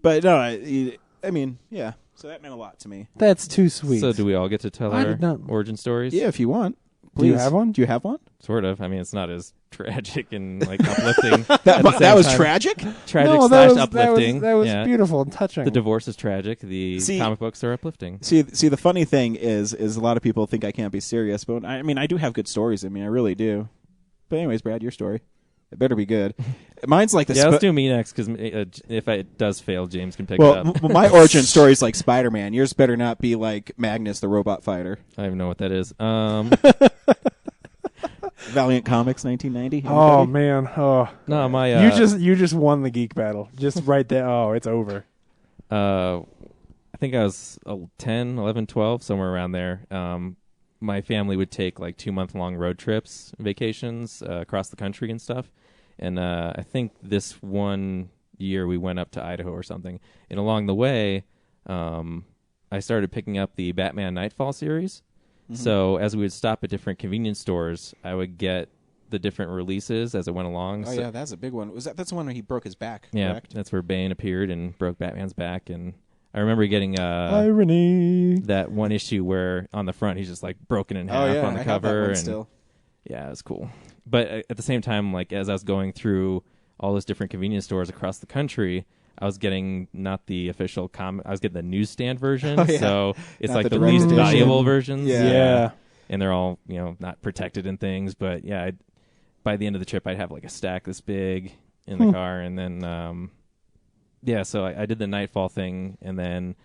But no, I mean, yeah. So that meant a lot to me. That's too sweet. So do we all get to tell I our did not- origin stories? Yeah, if you want. Do you Please. have one? Do you have one? Sort of. I mean, it's not as tragic and like uplifting. That was tragic? Tragic No, slash that was, uplifting. That was Yeah. beautiful and touching. The divorce is tragic. The See- comic books are uplifting. See, the funny thing is a lot of people think I can't be serious, but I mean, I do have good stories. I mean, I really do. But anyways, Brad, your story. It better be good. Mine's like the Yeah, let's do me next, because if it does fail, James can pick it well, up. my origin story is like Spider-Man. Yours better not be like Magnus, the robot fighter. I don't even know what that is. Valiant Comics, 1990. oh Anybody? man. Oh. No, my You just won the geek battle. Just right there. Oh, it's over. I think I was 10, 11, 12, somewhere around there. My family would take like 2-month-long road trips, vacations across the country and stuff. And I think this one year we went up to Idaho or something. And along the way, I started picking up the Batman Nightfall series. Mm-hmm. So as we would stop at different convenience stores, I would get the different releases as it went along. Oh So- yeah, that's a big one. That's the one where he broke his back? Yeah, Correct? that's where Bane appeared and broke Batman's back. And I remember getting Irony. that one issue where on the front he's just like broken in Oh half yeah, on the I have that cover. one And still. yeah, it was cool. But at the same time, like as I was going through all those different convenience stores across the country, I was getting not the official comic. I was getting the newsstand version. Oh, yeah. So it's Not like the the direct least edition. valuable versions. Yeah. And they're all, not protected and things. But yeah, by the end of the trip, I'd have like a stack this big in the car. And then, so I did the Nightfall thing. And then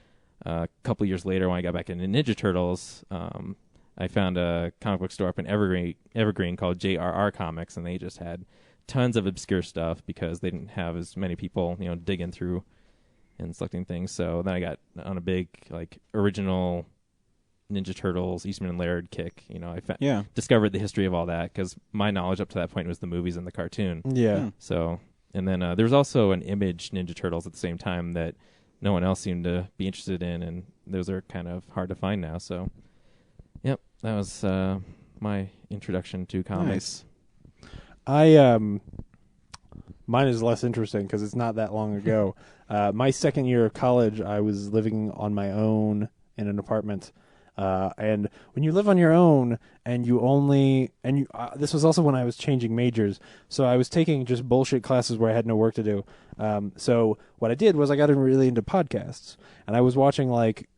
a couple years later, when I got back into Ninja Turtles, I found a comic book store up in Evergreen called JRR Comics. And they just had tons of obscure stuff because they didn't have as many people, digging through and selecting things. So then I got on a big, like, original Ninja Turtles, Eastman and Laird kick. I discovered the history of all that because my knowledge up to that point was the movies and the cartoon. Yeah. So, and then there was also an Image Ninja Turtles at the same time that no one else seemed to be interested in, and those are kind of hard to find now. So, yep, that was my introduction to comics. Nice. Mine is less interesting because it's not that long ago. My second year of college, I was living on my own in an apartment. And when you live on your own and this was also when I was changing majors. So I was taking just bullshit classes where I had no work to do. So what I did was I got really into podcasts, and I was watching like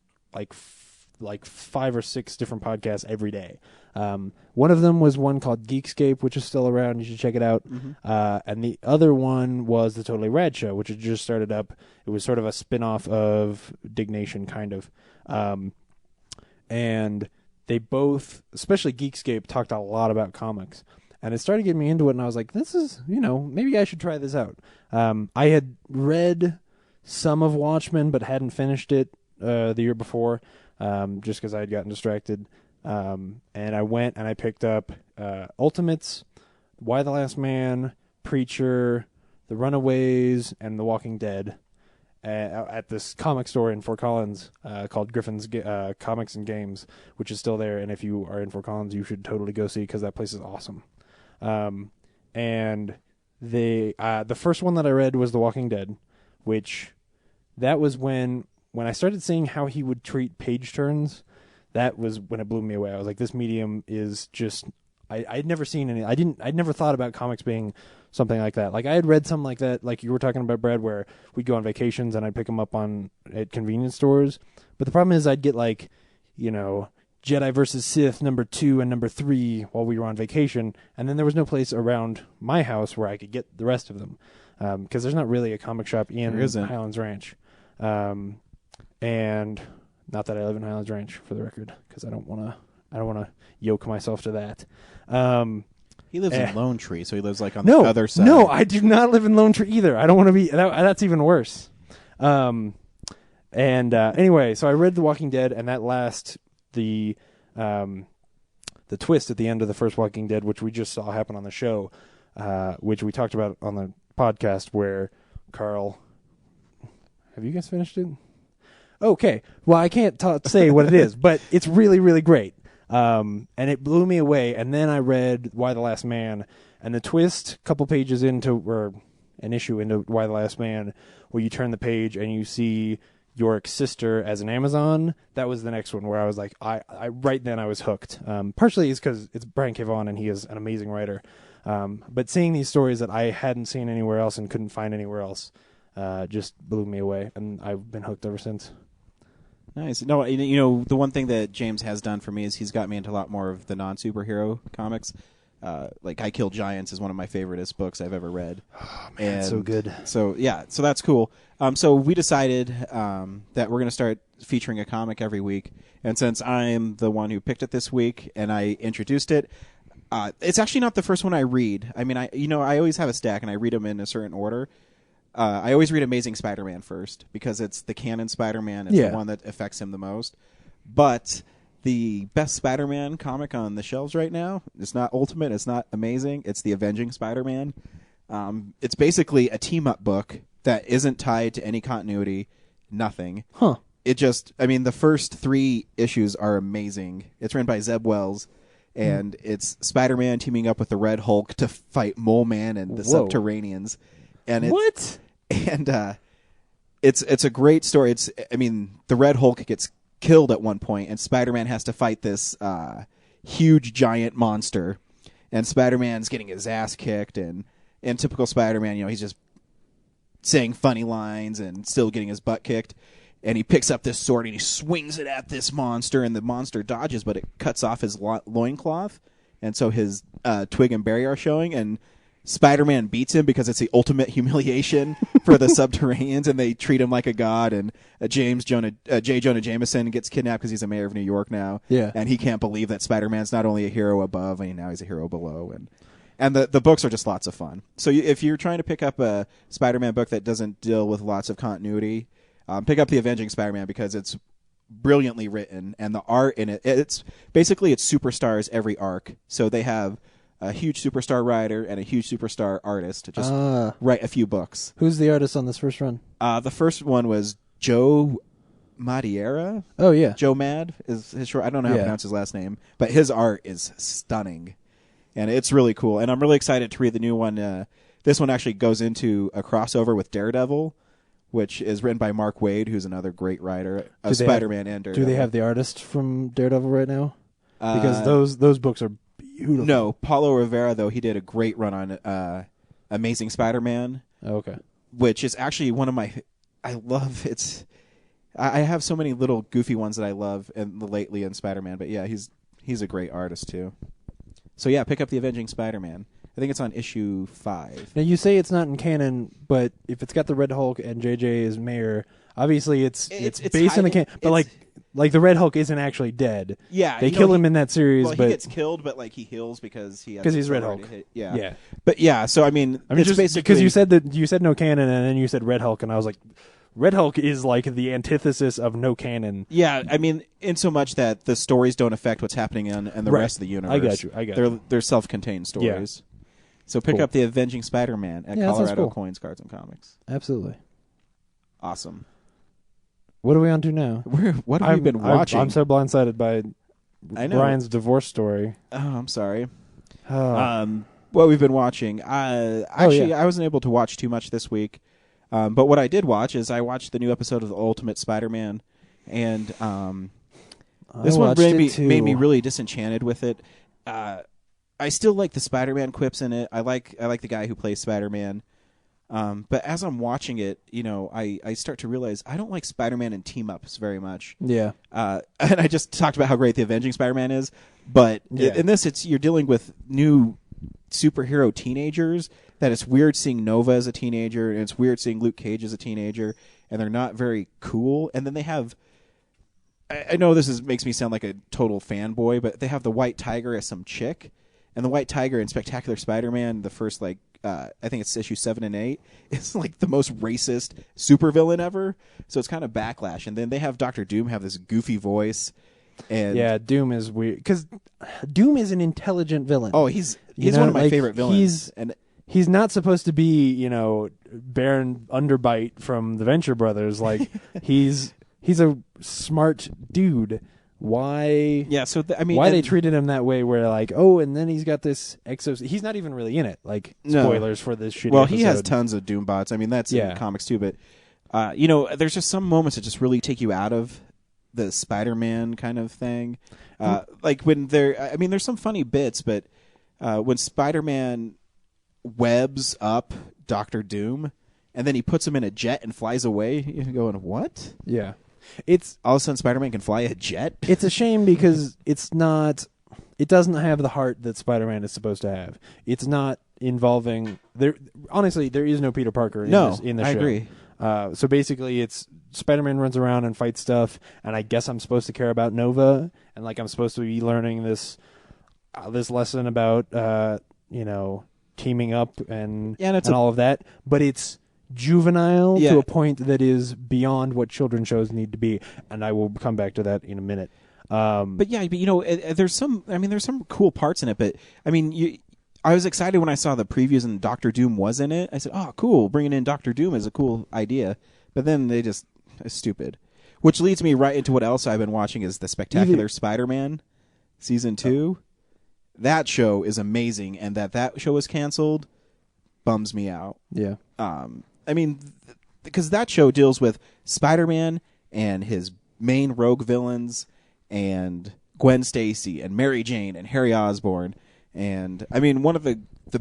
5 or 6 different podcasts every day. One of them was one called Geekscape, which is still around. You should check it out. Mm-hmm. And the other one was the Totally Rad Show, which had just started up. It was sort of a spin-off of Dignation, kind of. And they both, especially Geekscape, talked a lot about comics. And it started getting me into it, and I was like, this is, maybe I should try this out. I had read some of Watchmen, but hadn't finished it the year before, just because I had gotten distracted. And I went and I picked up Ultimates, Why the Last Man, Preacher, The Runaways, and The Walking Dead at this comic store in Fort Collins called Griffin's Comics and Games, which is still there. And if you are in Fort Collins, you should totally go see because that place is awesome. And the first one that I read was The Walking Dead, which that was when I started seeing how he would treat page turns. That was when it blew me away. I was like, this medium is just I'd never seen any. I'd never thought about comics being something like that. Like I had read something like that, like you were talking about, Brad, where we'd go on vacations and I'd pick them up at convenience stores. But the problem is I'd get like, Jedi versus Sith #2 and #3 while we were on vacation, and then there was no place around my house where I could get the rest of them, because there's not really a comic shop in Highlands Ranch. And not that I live in Highlands Ranch, for the record, because I don't want to yoke myself to that. He lives in Lone Tree, so he lives like on the other side. No, I do not live in Lone Tree either. I don't want to be. That's even worse. Anyway, so I read The Walking Dead, and that the twist at the end of the first Walking Dead, which we just saw happen on the show, which we talked about on the podcast, where Carl. Have you guys finished it? Okay. Well, I can't say what it is, but it's really, really great. And it blew me away. And then I read Why the Last Man, and the twist, a couple pages into, or an issue into Why the Last Man, where you turn the page and you see Yorick's sister as an Amazon. That was the next one where I was like, I right then I was hooked. Partially is because it's Brian K. Vaughan and he is an amazing writer. But seeing these stories that I hadn't seen anywhere else and couldn't find anywhere else, just blew me away, and I've been hooked ever since. Nice. No, the one thing that James has done for me is he's got me into a lot more of the non-superhero comics. Like I Kill Giants is one of my favoriteest books I've ever read. Oh, man, it's so good. So that's cool. So we decided that we're going to start featuring a comic every week, and since I'm the one who picked it this week and I introduced it, it's actually not the first one I read. I mean, I always have a stack and I read them in a certain order. I always read Amazing Spider-Man first because it's the canon Spider-Man. It's the one that affects him the most. But the best Spider-Man comic on the shelves right now, it's not Ultimate, it's not Amazing, it's The Avenging Spider-Man. It's basically a team-up book that isn't tied to any continuity, nothing. Huh. The first 3 issues are amazing. It's written by Zeb Wells, and it's Spider-Man teaming up with the Red Hulk to fight Mole Man and the Subterraneans. And what? And it's a great story. The Red Hulk gets killed at one point, and Spider-Man has to fight this huge giant monster. And Spider-Man's getting his ass kicked, and in typical Spider-Man, he's just saying funny lines and still getting his butt kicked. And he picks up this sword and he swings it at this monster, and the monster dodges, but it cuts off his loincloth. And so his twig and berry are showing, and Spider-Man beats him because it's the ultimate humiliation for the Subterraneans, and they treat him like a god. And J. Jonah Jameson gets kidnapped because he's a mayor of New York now. Yeah. And he can't believe that Spider-Man's not only a hero above, now he's a hero below. And the books are just lots of fun. So if you're trying to pick up a Spider-Man book that doesn't deal with lots of continuity, pick up The Avenging Spider-Man because it's brilliantly written, and the art in it's superstars every arc. So they have a huge superstar writer and a huge superstar artist to just write a few books. Who's the artist on this first run? The first one was Joe Madureira. Oh, yeah. Joe Mad is his short. I don't know how to pronounce his last name, but his art is stunning, and it's really cool. And I'm really excited to read the new one. This one actually goes into a crossover with Daredevil, which is written by Mark Waid, who's another great writer of Spider-Man and Daredevil. Do they have the artist from Daredevil right now? Because those books are beautiful. No, Paulo Rivera, though, he did a great run on Amazing Spider-Man. Oh, okay. Which is actually one of my... I have so many little goofy ones that I love lately in Spider-Man, but yeah, he's a great artist, too. So yeah, pick up The Avenging Spider-Man. I think it's on issue 5. Now, you say it's not in canon, but if it's got the Red Hulk and JJ as mayor, obviously it's based on the canon. But like the Red Hulk isn't actually dead. Yeah, they kill him in that series. Well, but he gets killed, but he heals because he's Red Hulk. Yeah. But yeah, so it's just basically because you said no canon and then you said Red Hulk, and I was like, Red Hulk is like the antithesis of no canon. Yeah, in so much that the stories don't affect what's happening in the rest of the universe. I got you. They're self-contained stories. Yeah. So pick up The Avenging Spider-Man at Colorado Coins, Cards, and Comics. Absolutely. Awesome. What are we on to now? What have we been watching? I'm so blindsided by Brian's divorce story. Oh, I'm sorry. What we've been watching. I wasn't able to watch too much this week. But what I did watch is I watched the new episode of The Ultimate Spider-Man. And this one made me really disenchanted with it. I still like the Spider-Man quips in it. I like the guy who plays Spider-Man. But as I'm watching it, I start to realize I don't like Spider-Man and team-ups very much. Yeah. And I just talked about how great the Avenging Spider-Man is, but in this, you're dealing with new superhero teenagers. That it's weird seeing Nova as a teenager, and it's weird seeing Luke Cage as a teenager, and they're not very cool. And then they have, I know this makes me sound like a total fanboy, but they have the White Tiger as some chick, and the White Tiger in Spectacular Spider-Man, the first I think it's issue 7 and 8, is like the most racist supervillain ever. So it's kind of backlash. And then they have Dr. Doom have this goofy voice. And yeah, Doom is weird because Doom is an intelligent villain. Oh, he's one of my favorite villains. He's not supposed to be, Baron Underbite from the Venture Brothers. Like he's a smart dude. Why? Yeah. So why they treated him that way? Where like, oh, and then he's got this He's not even really in it. Like spoilers for this shitty. Well, episode. he has tons of Doom bots. I mean, that's in comics too. But there's just some moments that just really take you out of the Spider-Man kind of thing. Like when there's some funny bits, but when Spider-Man webs up Dr. Doom and then he puts him in a jet and flies away, you're going, what? Yeah. It's all of a sudden Spider-Man can fly a jet. It's a shame because it doesn't have the heart that Spider-Man is supposed to have. It's not involving honestly, there is no Peter Parker in the show. I agree. So basically it's Spider-Man runs around and fights stuff, and I guess I'm supposed to care about Nova, and like I'm supposed to be learning this lesson about teaming up and all of that, but it's juvenile to a point that is beyond what children's shows need to be, and I will come back to that in a minute. There's some cool parts in it, but I was excited when I saw the previews and Dr. Doom was in it. I said, oh, cool, bringing in Dr. Doom is a cool idea, but then they just are stupid, which leads me right into what else I've been watching is the Spectacular Spider-Man season 2. That show is amazing, and that show was canceled bums me out. Yeah. Because that show deals with Spider-Man and his main rogue villains and Gwen Stacy and Mary Jane and Harry Osborn. And, one of the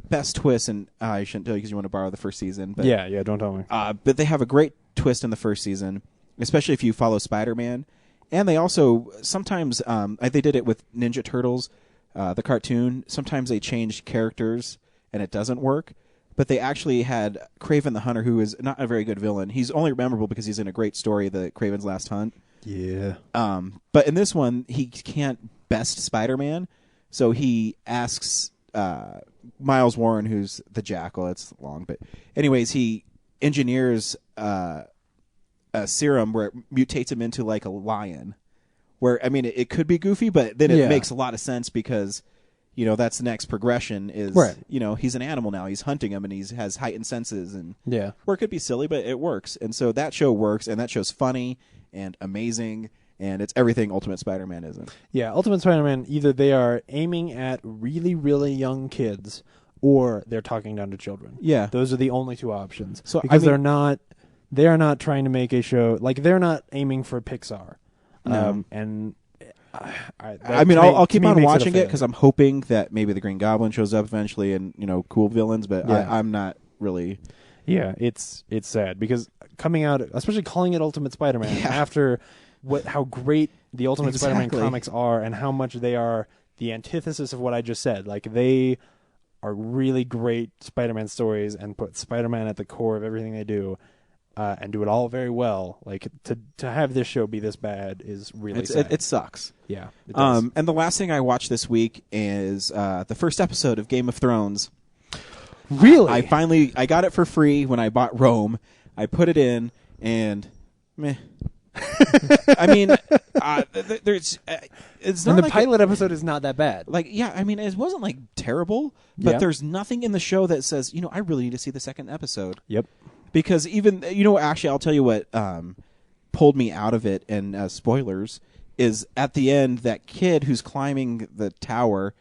best twists, and I shouldn't tell you because you want to borrow the first season. But, yeah, don't tell me. But they have a great twist in the first season, especially if you follow Spider-Man. And they also, sometimes, they did it with Ninja Turtles, the cartoon. Sometimes they changed characters and it doesn't work. But they actually had Kraven the Hunter, who is not a very good villain. He's only memorable because he's in a great story, the Kraven's Last Hunt. Yeah. But in this one, he can't best Spider-Man, so he asks Miles Warren, who's the Jackal. It's long, but anyways, he engineers a serum where it mutates him into like a lion. Where it could be goofy, but then it makes a lot of sense because. That's the next progression is, right. He's an animal now. He's hunting him and he has heightened senses. And where it could be silly, but it works. And so that show works, and that show's funny and amazing, and it's everything Ultimate Spider-Man isn't. Yeah, Ultimate Spider-Man, either they are aiming at really, really young kids or they're talking down to children. Yeah. Those are the only two options. So because they are not trying to make a show, like they're not aiming for Pixar. No. I'll keep on watching it because I'm hoping that maybe the Green Goblin shows up eventually and cool villains, but I'm not really. Yeah, it's sad because coming out, especially calling it Ultimate Spider-Man after how great the Ultimate Spider-Man comics are and how much they are the antithesis of what I just said. Like they are really great Spider-Man stories and put Spider-Man at the core of everything they do. And do it all very well. Like to have this show be this bad is really sad. It sucks. Yeah. It does. And the last thing I watched this week is the first episode of Game of Thrones. Really? I got it for free when I bought Rome. I put it in and meh. There's it's not and the like pilot episode is not that bad. It wasn't like terrible, but there's nothing in the show that says, I really need to see the second episode. Yep. Because even, actually, I'll tell you what pulled me out of it, and spoilers, is at the end, that kid who's climbing the tower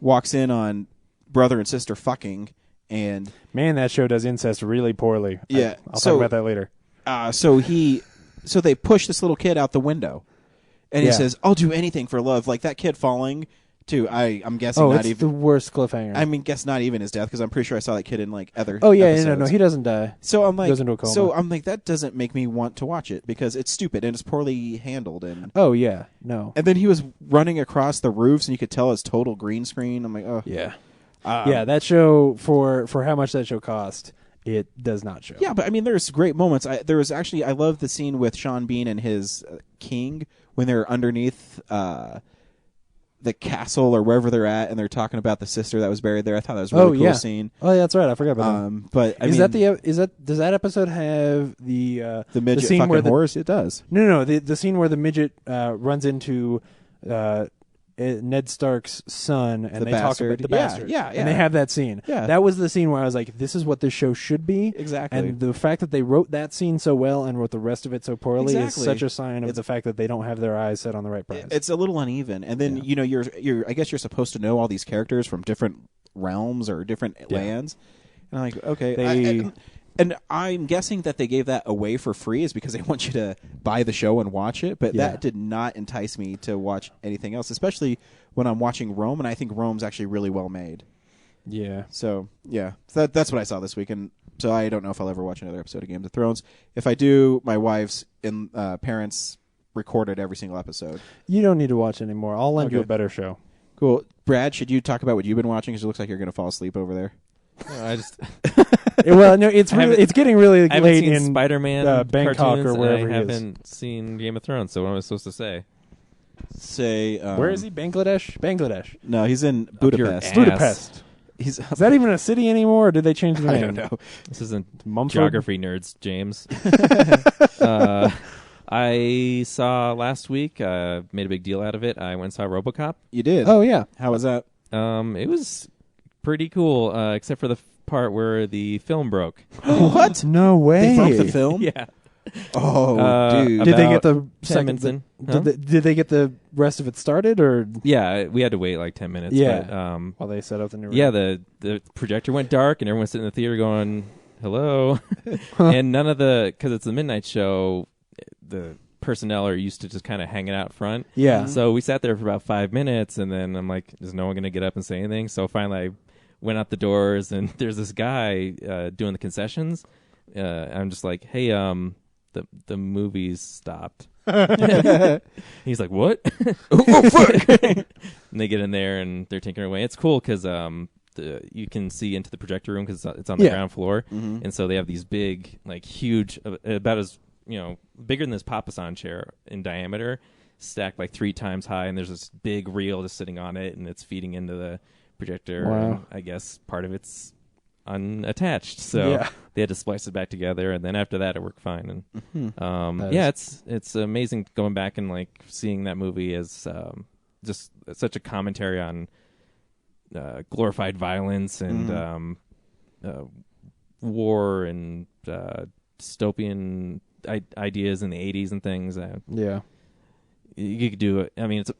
walks in on brother and sister fucking, and... Man, that show does incest really poorly. Yeah. I'll talk about that later. So they push this little kid out the window, and he says, I'll do anything for love. Like, that kid falling too. I'm guessing Oh, not it's even. the worst cliffhanger. I mean, guess not even his death because I'm pretty sure I saw that kid in like other. oh yeah, episodes. no, he doesn't die. So I'm like, goes into a coma. so I'm like, that doesn't make me want to watch it because it's stupid and it's poorly handled and. Oh yeah, no. And then he was running across the roofs and you could tell it's total green screen. I'm like, oh Yeah, yeah. That show for how much that show cost, it does not show. Yeah, but I mean, there's great moments. I love the scene with Sean Bean and his king when they're underneath the castle or wherever they're at, and they're talking about the sister that was buried there. I thought that was a really cool scene. Oh, yeah, that's right. I forgot about that. But I Is mean, does that episode have the midget scene fucking where horse? It does. No, the scene where the midget runs into Ned Stark's son, and The they talk bastard. about the Yeah, bastard. yeah, And yeah. they have that scene. Yeah. That was the scene where I was like, this is what this show should be. Exactly. And the fact that they wrote that scene so well and wrote the rest of it so poorly Exactly. is such a sign of the fact that they don't have their eyes set on the right prize. It's a little uneven, and then you're I guess you're supposed to know all these characters from different realms or different lands, and I'm like, okay, and I'm guessing that they gave that away for free is because they want you to buy the show and watch it, but that did not entice me to watch anything else, especially when I'm watching Rome, and I think Rome's actually really well made. Yeah. So that's what I saw this week, and so I don't know if I'll ever watch another episode of Game of Thrones. If I do, my wife's parents recorded every single episode. You don't need to watch anymore. I'll lend you Okay. a better show. Cool. Brad, should you talk about what you've been watching? Because it looks like you're going to fall asleep over there. No, I just Well, no, it's haven't- it's getting really I haven't late seen in Spider-Man Bangkok cartoons, or wherever and I he is. haven't seen Game of Thrones. So what am I supposed to say? Say, Where is he? Bangladesh. No, he's in Up your Budapest. ass. Budapest. He's. Is that even a city anymore, or did they change the name? I don't know. This isn't Mumford? geography nerds, James. I saw last week. Made a big deal out of it. I went and saw RoboCop. You did. Oh yeah. How was that? It was pretty cool, except for the part where the film broke. What? No way. They broke the film? Yeah. Oh, dude. Did they About get the 10 second? minutes in? Did, Huh? did they get the rest of it started, or Yeah, we had to wait like 10 minutes. Yeah. But, while they set up the new? yeah, the projector went dark, and everyone sitting in the theater going, "Hello," and none of because it's the midnight show, the personnel are used to just kind of hanging out front. Yeah. So we sat there for about 5 minutes, and then I'm like, "Is no one going to get up and say anything?" So finally, I went out the doors, and there's this guy doing the concessions. I'm just like, "Hey, the movie's stopped." He's like, "What?" Oh, fuck. And they get in there and they're tinkering away. It's cool because you can see into the projector room because it's on the ground floor, and so they have these big, like huge, about as bigger than this papasan chair in diameter, stacked like 3 times high, and there's this big reel just sitting on it, and it's feeding into the projector. Wow. And I guess part of it's unattached, so they had to splice it back together, and then after that it worked fine. And it's amazing going back and like seeing that movie as just such a commentary on glorified violence and war and dystopian ideas in the 80s and things. Yeah. You could do it. I mean, it's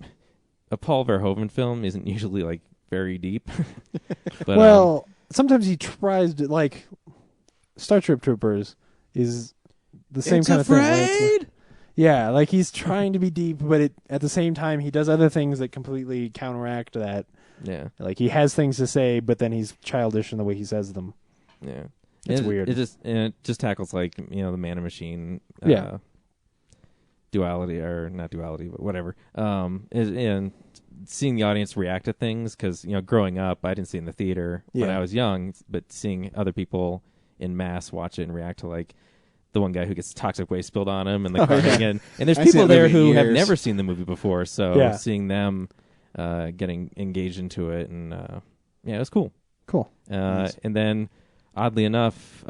a Paul Verhoeven film isn't usually like very deep. But, well, sometimes he tries to, like, Star Trek Troopers is the same It's kind of thing. where it's afraid. like- yeah, like he's trying to be deep, but at the same time he does other things that completely counteract that. yeah, Like he has things to say, but then he's childish in the way he says them. yeah. It's weird. It just tackles like the man and machine. Duality or not duality, but whatever. And seeing the audience react to things because growing up, I didn't see it in the theater when I was young, but seeing other people in mass watch it and react to like the one guy who gets toxic waste spilled on him and the carving and there's I've seen people that there movie who have years. never seen the movie before, so Yeah. seeing them getting engaged into it and it was cool. Cool. And then oddly enough,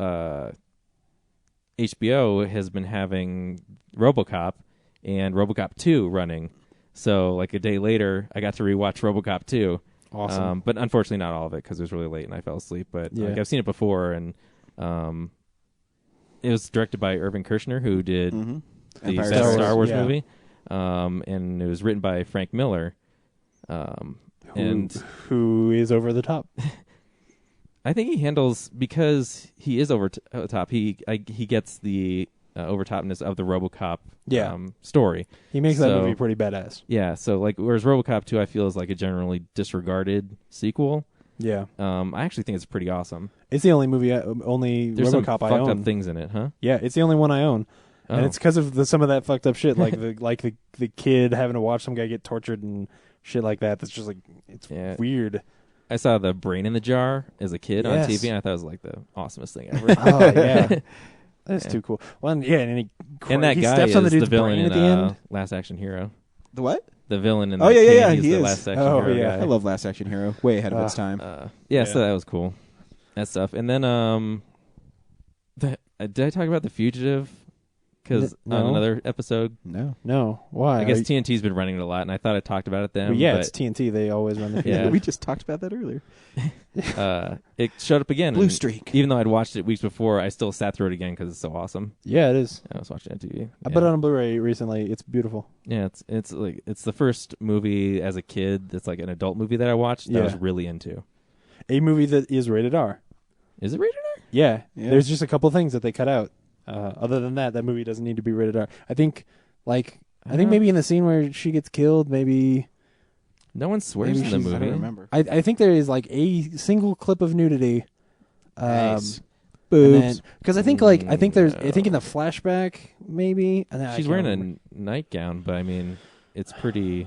HBO has been having RoboCop and RoboCop 2 running. So like a day later, I got to rewatch RoboCop 2. Awesome. But unfortunately not all of it because it was really late and I fell asleep. But Yeah. I've seen it before, and it was directed by Irvin Kershner, who did the Empire best Star Star Wars Wars, yeah. movie. And it was written by Frank Miller. And Who is over the top? I think he handles, because he is over the top. He gets the overtopness of the RoboCop Yeah. story. He makes that So- movie pretty badass. Yeah, so like whereas RoboCop 2 I feel is like a generally disregarded sequel. Yeah. I actually think it's pretty awesome. It's the only movie, only There's some RoboCop I fucked own. up things in it, huh? Yeah, it's the only one I own. And Oh. it's because of some of that fucked up shit, like the kid having to watch some guy get tortured and shit like that. That's just like, it's Yeah. weird. I saw the Brain in the Jar as a kid Yes. on TV, and I thought it was like the awesomest thing ever. Oh yeah, that's Yeah. too cool. Well, and he And that he guy steps is on the the dude's villain brain in at the end. Last Action Hero. The what? The villain in Oh, the yeah, King, yeah, he's he the is. Last Action Oh, Hero yeah. guy. I love Last Action Hero. Way ahead of its time. Yeah, so that was cool. That stuff. And then, did I talk about The Fugitive? Because No. on another episode, No. No, why? I guess TNT's been running it a lot, and I thought I talked about it then. Well, yeah, but, it's TNT. They always run the Yeah. We just talked about that earlier. it showed up again. Blue and Streak. Even though I'd watched it weeks before, I still sat through it again because it's so awesome. Yeah, it is. I was watching it on TV. I put it on Blu-ray recently. It's beautiful. Yeah, it's like it's the first movie as a kid that's like an adult movie that I watched that Yeah. I was really into. A movie that is rated R. Is it rated R? Yeah, Yeah. there's just a couple things that they cut out. Other than that movie doesn't need to be rated R. I think maybe in the scene where she gets killed, maybe No one swears Maybe in the she's- I movie. don't remember. I think there is like a single clip of nudity. Nice. Boobs. Because I think in the flashback maybe. And then I She's can't wearing remember. a nightgown, but I mean, it's pretty.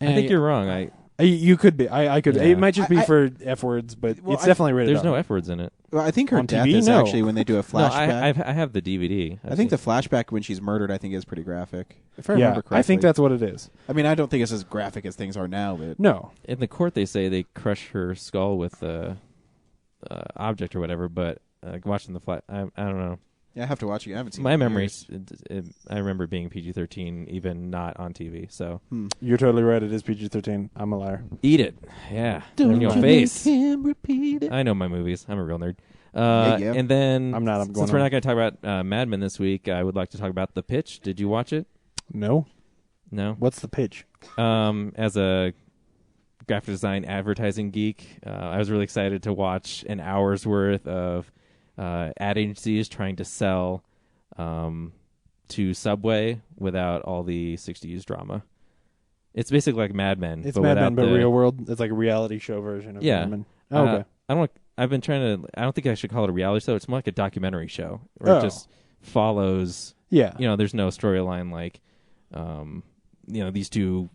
I And think you're wrong. You could be. I could. Yeah. It might just be I- for F words, but Well, it's definitely rated There's R. no F words in it. Well, I think her On death TV? is No. actually when they do a flashback. No, I have the DVD. I think the flashback when she's murdered, I think, is pretty graphic. If I Yeah, remember correctly. I think that's what it is. I mean, I don't think it's as graphic as things are now, but No. in the court they say they crush her skull with a object or whatever. But watching the flash, I don't know. yeah, I have to watch it. I haven't seen My it in memories, years. I remember being PG-13, even not on TV. So You're totally right. It is PG-13. I'm a liar. eat it, yeah. Don't in your you face. make him repeat it. I know my movies. I'm a real nerd. Yeah. And then I'm not. I'm going since we're on. not going to talk about Mad Men this week, I would like to talk about The Pitch. Did you watch it? No. No. What's the pitch? As a graphic design advertising geek, I was really excited to watch an hour's worth of ad agencies trying to sell to Subway without all the 60s drama. It's basically like Mad Men. It's but Mad without Men, but the, real world. It's like a reality show version of Yeah. Mad Men. Oh, okay. I don't. I've been trying to. I don't think I should call it a reality show. It's more like a documentary show where Oh. it just follows. Yeah. There's no storyline like, these two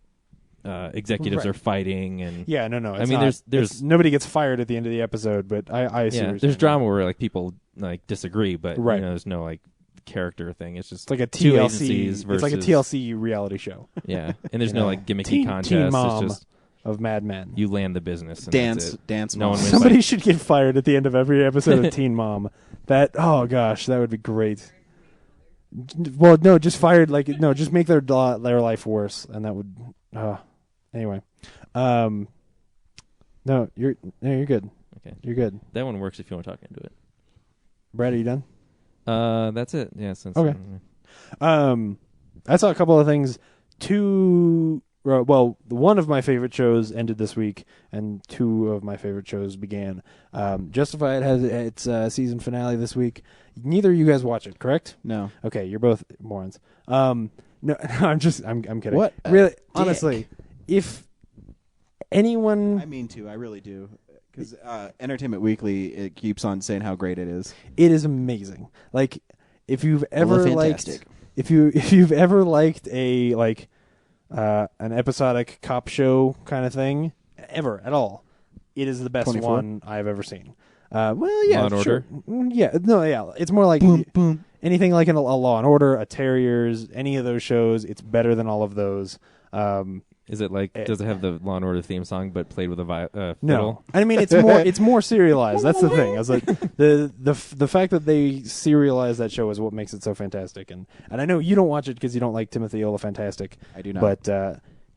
executives Right. are fighting and Yeah, no. I It's mean, not. there's- It's- nobody gets fired at the end of the episode, but I see. what you're there's saying. drama where like people like disagree, but Right. there's no like character thing. It's just It's like a two TLC. agencies It's like a versus- TLC reality show Yeah, and there's You no know, like gimmicky Teen contest. Mom It's just of Mad Men. you land the business. And that's it. Dance. No Mom. one wins. Somebody should get fired at the end of every episode of Teen Mom. Oh gosh, that would be great. Well, no, just fired. Just make their life worse, and that would. Anyway, no, you're good. Okay. You're good. That one works if you want to talk into it. Brad, are you done? That's it. Yeah. Since Okay. I saw a couple of things. One of my favorite shows ended this week, and two of my favorite shows began. Justified has its season finale this week. Neither of you guys watch it, correct? No. Okay, you're both morons. No, I'm kidding. What a Really, dick. honestly, if anyone, I mean to. I really do. Because Entertainment Weekly, it keeps on saying how great it is. it is amazing. Like, if you've ever liked, fantastic. if you've ever liked a an episodic cop show kind of thing, ever at all, it is the best 24? one I've ever seen. Well, yeah, Law and sure. Yeah, no, yeah, it's more like boom. anything like a Law and Order, a Terriers, any of those shows. It's better than all of those. Is it like? Does it have the Law and Order theme song, but played with a fiddle? No, I mean it's more serialized. That's the thing. I was like the fact that they serialize that show is what makes it so fantastic. And I know you don't watch it because you don't like Timothy Olyphantastic. I do not. But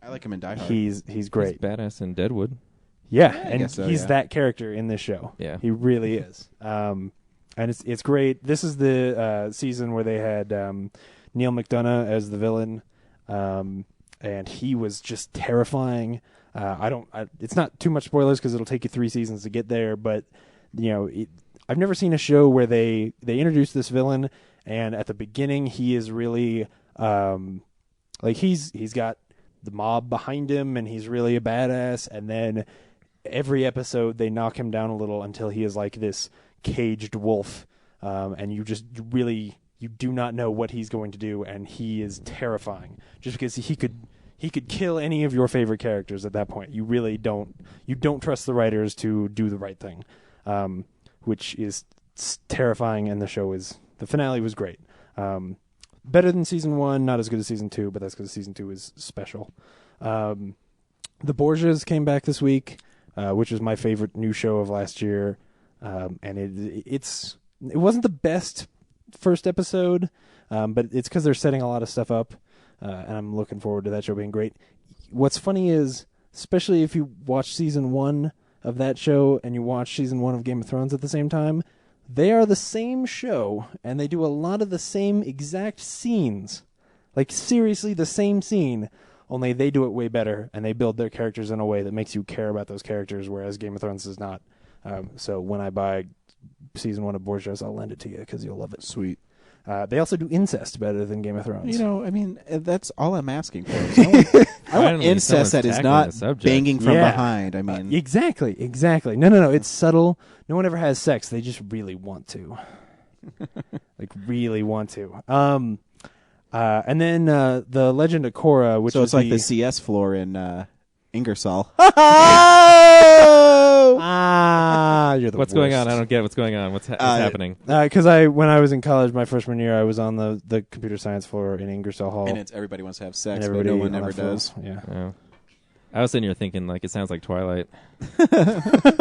I like him in Die Hard. he's great. He's badass in Deadwood. Yeah, I and guess so, he's yeah. that character in this show. Yeah. He really is. And it's great. This is the season where they had Neil McDonough as the villain, and he was just terrifying. It's not too much spoilers because it'll take you 3 seasons to get there, but I've never seen a show where they introduce this villain, and at the beginning he is really like he's got the mob behind him, and he's really a badass, and then every episode they knock him down a little until he is like this caged wolf, and you do not know what he's going to do, and he is terrifying just because he could kill any of your favorite characters at that point. You really don't trust the writers to do the right thing, which is terrifying, and the finale was great. Better than season 1, not as good as season 2, but that's because season 2 is special. The Borgias came back this week, which is my favorite new show of last year, and it wasn't the best first episode, but it's because they're setting a lot of stuff up, and I'm looking forward to that show being great. What's funny is, especially if you watch season 1 of that show and you watch season 1 of Game of Thrones at the same time, they are the same show, and they do a lot of the same exact scenes. Like, seriously, the same scene, only they do it way better, and they build their characters in a way that makes you care about those characters, whereas Game of Thrones does not. So when I buy season 1 of Borgias, I'll lend it to you, because you'll love it. Sweet. They also do incest better than Game of Thrones. You know, I mean, that's all I'm asking for. I want incest that is not banging from behind. I mean, exactly. No. It's subtle. No one ever has sex. They just really want to, like really want to. And then the Legend of Korra, which so is it's like the CS floor in Ingersoll. You're the What's worst. going on? I don't get what's going on. What's happening? Because when I was in college, my freshman year, I was on the computer science floor in Ingersoll Hall. And everybody wants to have sex, and but no one ever does. Yeah. Oh. I was sitting here thinking, like, it sounds like Twilight.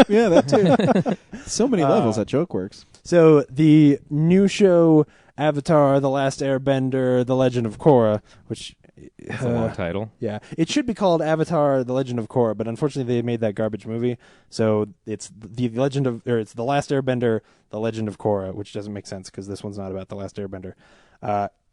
Yeah, that too. So many levels that joke works. So the new show, Avatar: The Last Airbender, The Legend of Korra, which It's a long title. Yeah, it should be called Avatar: The Legend of Korra, but unfortunately they made that garbage movie, so it's The Last Airbender: The Legend of Korra, which doesn't make sense because this one's not about The Last Airbender.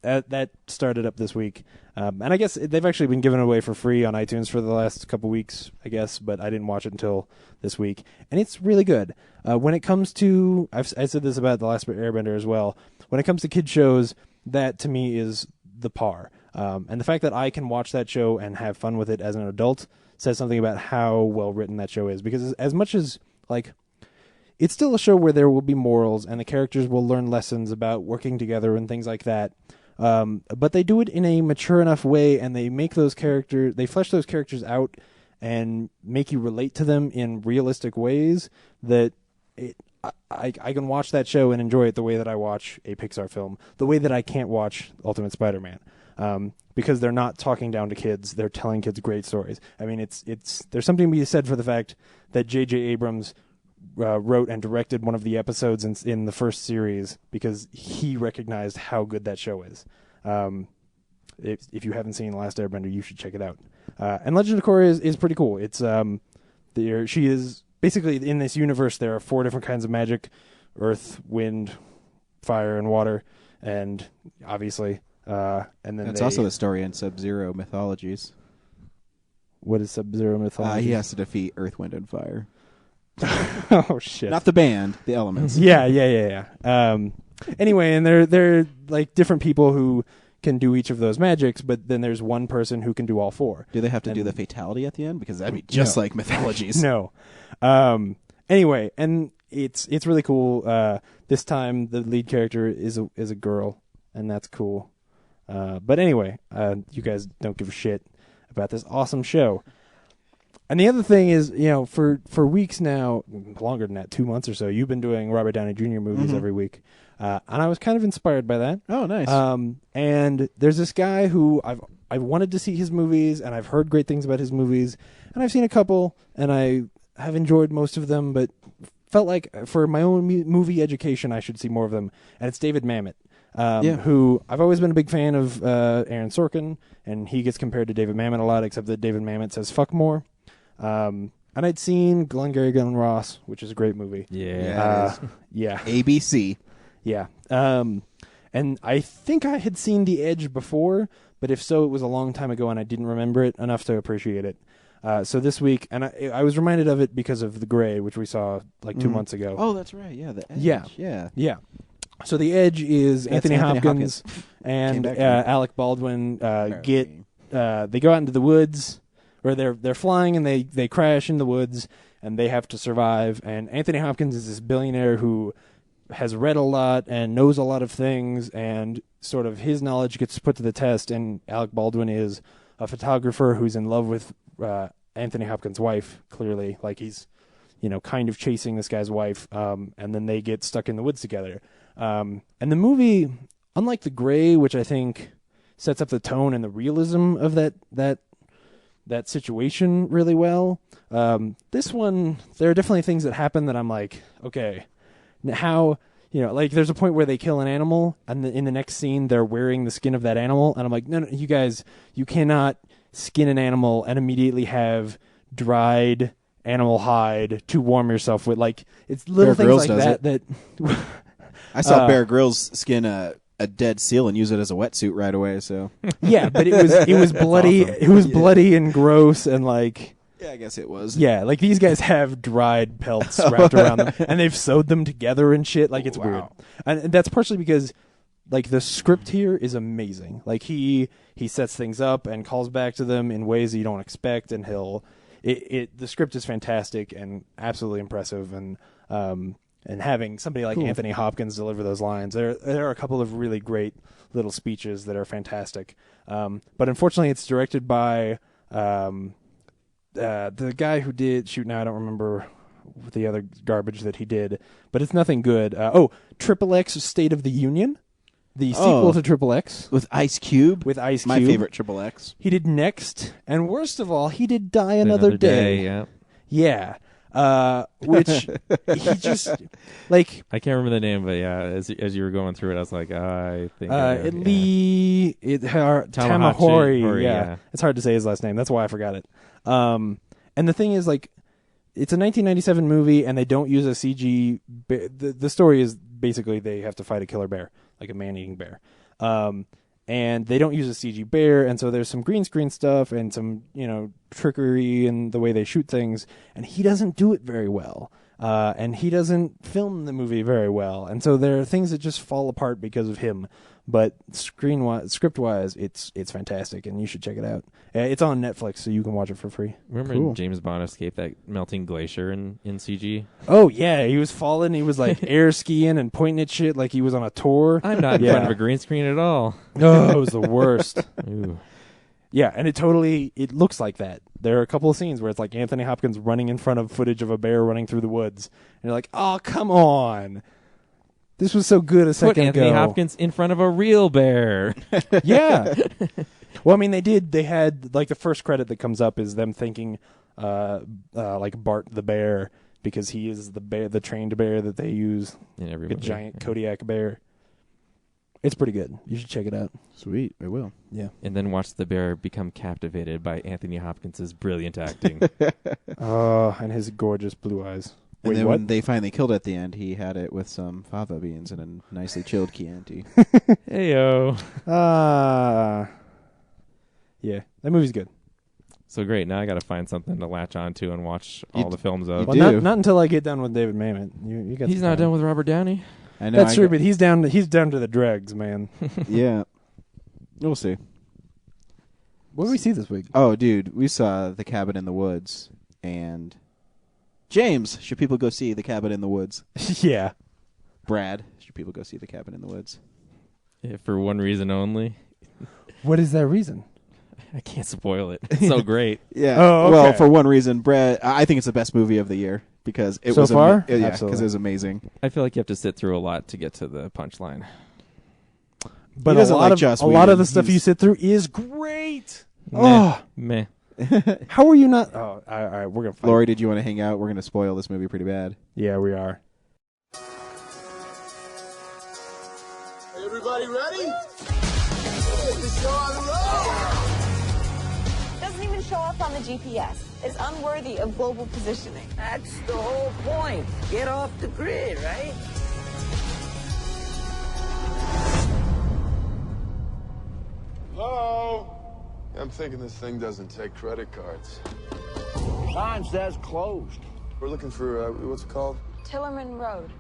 That started up this week, and I guess they've actually been given away for free on iTunes for the last couple weeks, I guess, but I didn't watch it until this week, and it's really good. When it comes to, I said this about The Last Airbender as well, when it comes to kid shows, that to me is the par. And the fact that I can watch that show and have fun with it as an adult says something about how well written that show is, because as much as, like, it's still a show where there will be morals and the characters will learn lessons about working together and things like that. But they do it in a mature enough way, and they flesh those characters out and make you relate to them in realistic ways that I can watch that show and enjoy it the way that I watch a Pixar film, the way that I can't watch Ultimate Spider-Man. Because they're not talking down to kids, they're telling kids great stories. I mean, there's something to be said for the fact that J.J. Abrams wrote and directed one of the episodes in the first series because he recognized how good that show is. If you haven't seen Last Airbender, you should check it out. And Legend of Korra is pretty cool. It's she is basically in this universe. There are 4 different kinds of magic: earth, wind, fire, and water. And obviously, and then that's also the story in Sub-Zero mythologies. What is Sub-Zero mythology? He has to defeat Earth, Wind, and Fire. Oh shit! Not the band, the elements. Yeah. Anyway, and they're like different people who can do each of those magics, but then there's one person who can do all 4. Do they have to do the fatality at the end? Because that'd be just like mythologies. No. Anyway, and it's really cool. This time the lead character is a girl, and that's cool. But anyway, you guys don't give a shit about this awesome show. And the other thing is, for weeks now, longer than that, 2 months or so, you've been doing Robert Downey Jr. movies every week. And I was kind of inspired by that. Oh, nice. And there's this guy who I've wanted to see his movies, and I've heard great things about his movies. And I've seen a couple, and I have enjoyed most of them, but felt like for my own movie education, I should see more of them. And it's David Mamet. Who I've always been a big fan of Aaron Sorkin, and he gets compared to David Mamet a lot, except that David Mamet says fuck more. And I'd seen Glengarry Glen Ross, which is a great movie. Yeah. ABC. Yeah. And I think I had seen The Edge before, but if so, it was a long time ago and I didn't remember it enough to appreciate it. So this week, and I was reminded of it because of The Grey, which we saw like 2 months ago. Oh, that's right. Yeah, the Edge. Yeah. Yeah. So The Edge is That's Anthony Anthony Hopkins and Came back to me. Alec Baldwin they go out into the woods, or they're flying and they crash in the woods and they have to survive. And Anthony Hopkins is this billionaire who has read a lot and knows a lot of things, and sort of his knowledge gets put to the test. And Alec Baldwin is a photographer who's in love with Anthony Hopkins' wife, clearly. Like he's, kind of chasing this guy's wife, and then they get stuck in the woods together. And the movie, unlike The Grey, which I think sets up the tone and the realism of that situation really well, this one, there are definitely things that happen that I'm like, okay, how, like there's a point where they kill an animal, and in the next scene they're wearing the skin of that animal, and I'm like, no, you guys, you cannot skin an animal and immediately have dried animal hide to warm yourself with. Like, it's little Bear things Grylls like does that. I saw Bear Grylls skin a dead seal and use it as a wetsuit right away. So Yeah, but it was bloody. awesome. It was bloody and gross, and like, yeah, I guess it was. yeah, like these guys have dried pelts wrapped around them, and they've sewed them together and shit. Like, it's weird, and that's partially because like the script here is amazing. Like he sets things up and calls back to them in ways that you don't expect, and the script is fantastic and absolutely impressive, and having somebody like Anthony Hopkins deliver those lines, there are a couple of really great little speeches that are fantastic. But unfortunately, it's directed by the guy who did Shoot Now. I don't remember the other garbage that he did, but it's nothing good. Triple X State of the Union, the sequel to Triple X With Ice Cube. with Ice My Cube. favorite Triple X. He did Next, and worst of all, he did Die Another Day. Yeah. Yeah. Which he just like I can't remember the name, but yeah, as you were going through it, I was like, I think yeah. Tamahori. yeah. It's hard to say his last name. That's why I forgot it. And the thing is, like, it's a 1997 movie, and they don't use a CG. The story is basically they have to fight a killer bear, like a man-eating bear. And they don't use a CG bear, and so there's some green screen stuff and some, trickery in the way they shoot things, and he doesn't do it very well. And he doesn't film the movie very well, and so there are things that just fall apart because of him. But script-wise, it's fantastic, and you should check it out. It's on Netflix, so you can watch it for free. Remember when James Bond escaped that melting glacier in CG? Oh, yeah, he was falling. He was, like, air skiing and pointing at shit like he was on a tour. I'm not in front of a green screen at all. Oh, it was the worst. Ooh. Yeah, and it looks like that. There are a couple of scenes where it's like Anthony Hopkins running in front of footage of a bear running through the woods. And you're like, oh, come on. This was so good a second Put Anthony ago. Hopkins in front of a real bear. Yeah. Well, I mean, they had, like, the first credit that comes up is them thinking, like, Bart the bear, because he is the trained bear that they use. In every A movie. giant Kodiak bear. It's pretty good. You should check it out. Sweet, I will. Yeah. And then watch the bear become captivated by Anthony Hopkins' brilliant acting. And his gorgeous blue eyes. And Wait, then what? when they finally killed at the end, he had it with some fava beans and a nicely chilled Chianti. Heyo. Yeah, that movie's good. So great. Now I got to find something to latch onto and watch all the films of. Well, do. not until I get done with David Mamet. You got He's some not time. done with Robert Downey. I know. That's true, but he's down to the dregs, man. Yeah. We'll see. What did we see this week? Oh, dude, we saw The Cabin in the Woods, and James, should people go see The Cabin in the Woods? Yeah. Brad, should people go see The Cabin in the Woods? Yeah, for one reason only. What is that reason? I can't spoil it. It's so great. Yeah. Oh, okay. Well, for one reason, Brad, I think it's the best movie of the year because it So was far? yeah, Absolutely. because it was amazing. I feel like you have to sit through a lot to get to the punchline. But doesn't a lot like of Joss a lot of Whedon. the stuff He's- you sit through is great. Meh. Oh, Meh. how are you not? Oh, all right, we're gonna fight. Lori, did you want to hang out? We're going to spoil this movie pretty bad. Yeah, we are. Everybody ready? Get the show on the road! Doesn't even show up on the GPS. It's unworthy of global positioning. That's the whole point. Get off the grid, right? Hello? I'm thinking this thing doesn't take credit cards. Sign says closed. We're looking for, what's it called? Tillerman Road.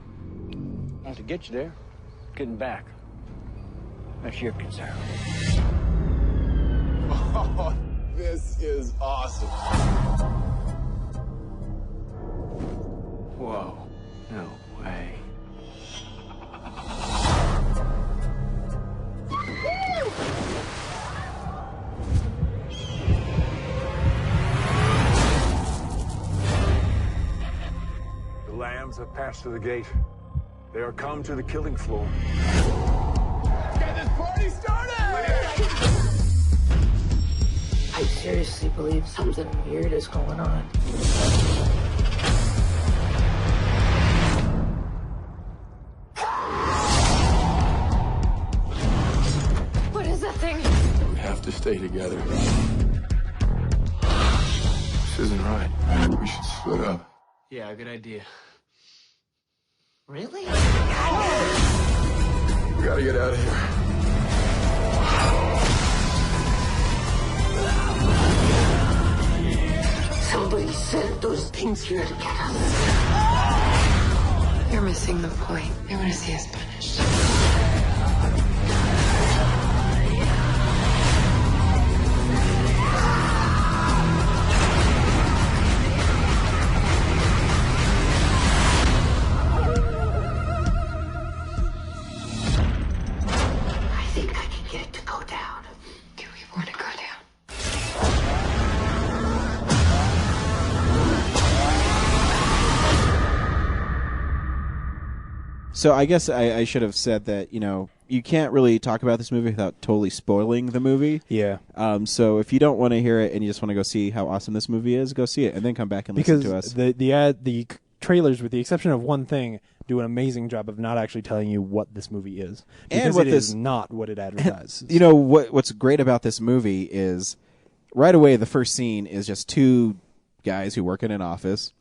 Not to get you there, getting back. That's your concern. Oh, this is awesome. Whoa. No way. The lambs have passed through the gate. They are come to the killing floor. Get this party started! I seriously believe something weird is going on. What is that thing? We have to stay together. This isn't right. We should split up. Yeah, good idea. Really? We gotta get out of here. Somebody sent those things here to get us. You're missing the point. They want to see us punished. I think I can get it to go down. Do we want to go down? So I guess I should have said that, you can't really talk about this movie without totally spoiling the movie. Yeah. So if you don't want to hear it and you just want to go see how awesome this movie is, go see it and then come back and listen to us. Because the trailers, with the exception of one thing, do an amazing job of not actually telling you what this movie is. Because it is not what it advertises. What's great about this movie is right away the first scene is just two guys who work in an office.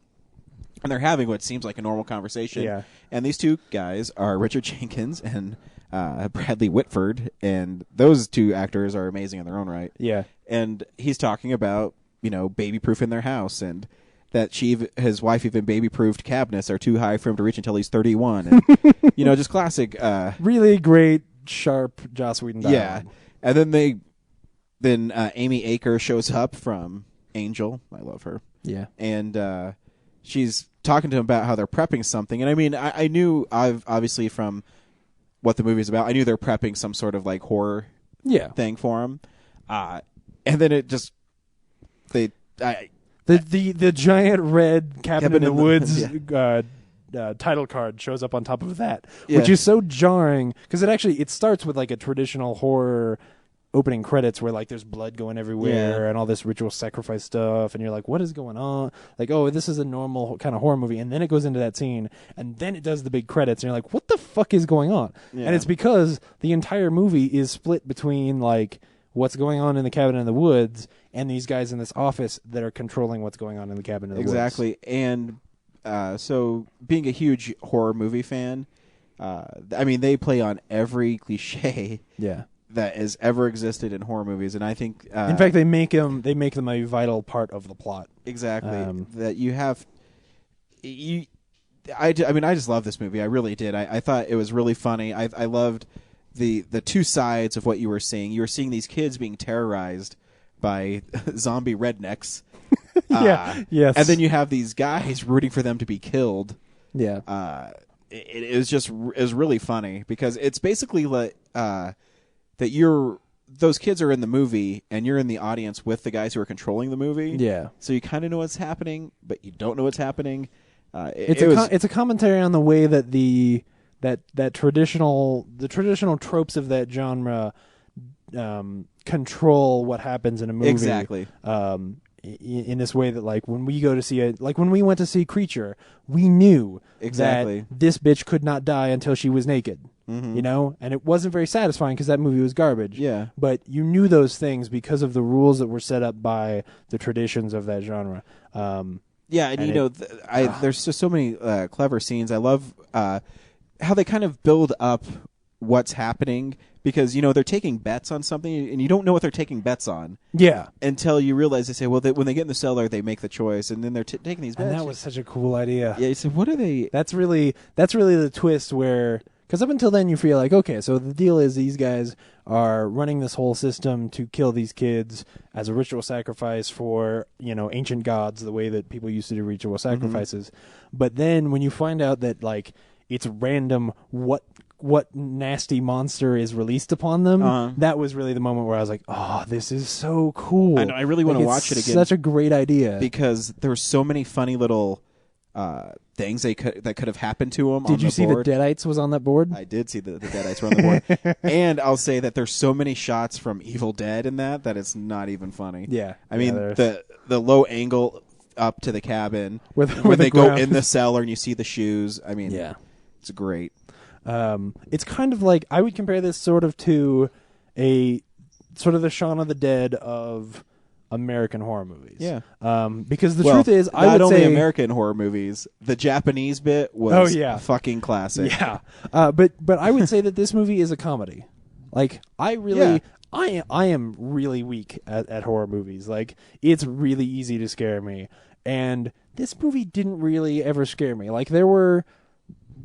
And they're having what seems like a normal conversation. Yeah. And these two guys are Richard Jenkins and Bradley Whitford. And those two actors are amazing in their own right. Yeah. And he's talking about, baby-proofing their house. And that his wife even baby-proofed cabinets are too high for him to reach until he's 31. And, just classic. Really great, sharp Joss Whedon dialogue. Yeah. And then Amy Acker shows up from Angel. I love her. Yeah. And she's talking to him about how they're prepping something. And I mean, I knew, obviously from what the movie's about, I knew they're prepping some sort of like horror thing for him. And then it just, the giant red Cabin in the Woods yeah. Title card shows up on top of that, Yeah. which is so jarring because it starts with like a traditional horror opening credits where like there's blood going everywhere and all this ritual sacrifice stuff, and you're like, what is going on? Like, oh, this is a normal kind of horror movie, and then it goes into that scene, and then it does the big credits, and you're like, what the fuck is going on? Yeah. And it's because the entire movie is split between like what's going on in the cabin in the woods and these guys in this office that are controlling what's going on in the cabin in the woods. Exactly. And so being a huge horror movie fan, I mean, they play on every cliche that has ever existed in horror movies, and I think in fact they make them a vital part of the plot. Exactly. That you have I mean, I just love this movie. I really did. I thought it was really funny. I loved the two sides of what you were seeing. You were seeing these kids being terrorized by zombie rednecks. Yes. And then you have these guys rooting for them to be killed. Yeah. It was really funny because it's basically like that those kids are in the movie and you're in the audience with the guys who are controlling the movie. Yeah. So you kind of know what's happening, but you don't know what's happening. It's a commentary on the way that the traditional tropes of that genre control what happens in a movie. Exactly. In this way that like when we went to see Creature, we knew exactly that this bitch could not die until she was naked. Mm-hmm. And it wasn't very satisfying because that movie was garbage. Yeah. But you knew those things because of the rules that were set up by the traditions of that genre. Yeah, and there's just so many clever scenes. I love how they kind of build up what's happening because they're taking bets on something and you don't know what they're taking bets on. Yeah. Until you realize they say, well, when they get in the cellar, they make the choice, and then they're taking these bets. And that was such a cool idea. Yeah, you said, what are they? That's really the twist where, because up until then you feel like, okay, so the deal is these guys are running this whole system to kill these kids as a ritual sacrifice for, ancient gods, the way that people used to do ritual sacrifices. But then when you find out that, like, it's random what nasty monster is released upon them, that was really the moment where I was like, oh, this is so cool. I know, I really want to watch it again. Such a great idea. Because there were so many funny little things that could have happened to them. Did you see board. the Deadites was on that board? I did see the Deadites were on the board. And I'll say that there's so many shots from Evil Dead in that it's not even funny. Yeah. I mean, the low angle up to the cabin where they go in the cellar and you see the shoes. I mean, yeah, it's great. It's kind of like, I would compare this sort of to a sort of the Shaun of the Dead of American horror movies. Yeah. Because the truth is, I would not only say American horror movies, the Japanese bit was a fucking classic. Yeah. But I would say that this movie is a comedy. Like, I really... Yeah. I am really weak at horror movies. Like, it's really easy to scare me. And this movie didn't really ever scare me. Like, there were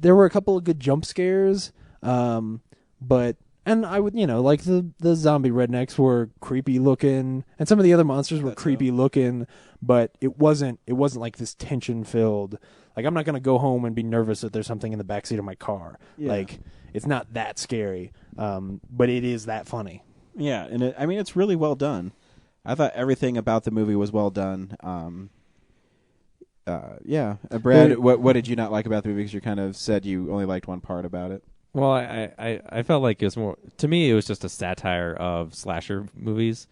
a couple of good jump scares, but I would, like the zombie rednecks were creepy looking, and some of the other monsters were creepy looking, but it wasn't like this tension filled. Like, I'm not gonna go home and be nervous that there's something in the backseat of my car. Yeah. Like, it's not that scary, but it is that funny. Yeah, and it's really well done. I thought everything about the movie was well done. Brad, what did you not like about the movie? Because you kind of said you only liked one part about it. Well, I felt like it was more, to me, it was just a satire of slasher movies.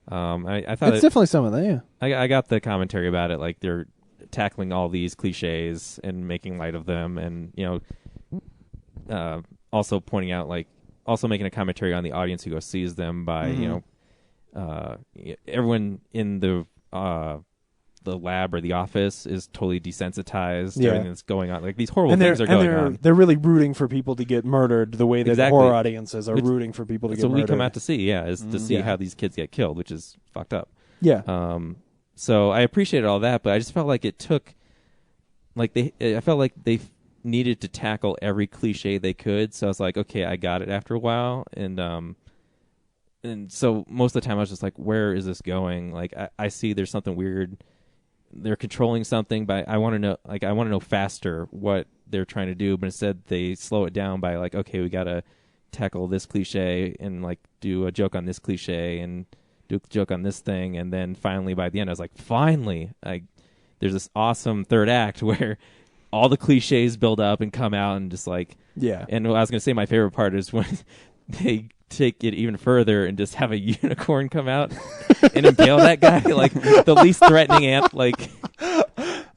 I thought it's definitely some of that. Yeah, I got the commentary about it, like they're tackling all these cliches and making light of them, and also pointing out, like, also making a commentary on the audience who goes sees them by everyone in the lab or the office is totally desensitized to everything that's going on. Like, these horrible things are going on. They're really rooting for people to get murdered the way that horror audiences are rooting for people to get murdered. So we come out to see, is to see how these kids get killed, which is fucked up. Yeah. So I appreciated all that, but I just felt like it took, I felt like they needed to tackle every cliche they could. So I was like, okay, I got it after a while. And so most of the time I was just like, where is this going? Like, I see there's something weird. They're controlling something, but I want to know faster what they're trying to do. But instead they slow it down by like, okay, we got to tackle this cliche and like do a joke on this cliche and do a joke on this thing. And then finally by the end, I was like, finally, there's this awesome third act where all the cliches build up and come out and just like, yeah. And what I was going to say, my favorite part is when they take it even further and just have a unicorn come out and impale that guy, like the least threatening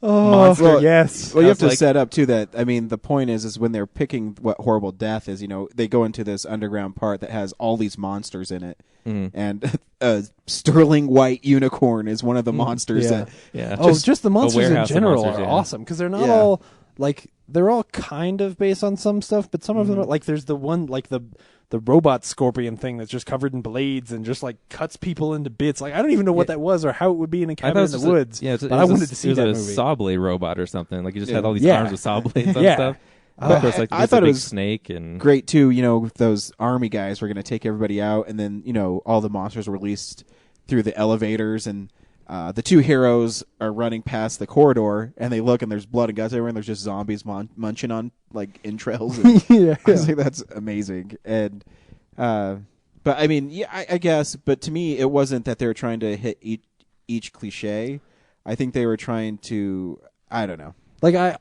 monster. Well, yes. Well, you have to set up too that, the point is when they're picking what horrible death is, they go into this underground part that has all these monsters in it, and a sterling white unicorn is one of the monsters. Just the monsters in general are awesome because they're not all like, they're all kind of based on some stuff, but some of them are, like, there's the one like the robot scorpion thing that's just covered in blades and just like cuts people into bits. Like, I don't even know what that was or how it would be in a cabin in the woods. But I wanted to see that movie. It was a saw blade robot or something. Like, you just had all these arms with saw blades and stuff. Of course, like, I thought it was snake and great too. Those army guys were going to take everybody out, and then all the monsters were released through the elevators, and the two heroes are running past the corridor, and they look, and there's blood and guts everywhere, and there's just zombies munching on like entrails. And I was like, that's amazing. And but I guess. But to me, it wasn't that they were trying to hit each cliche. I think they were trying to. I don't know. Like,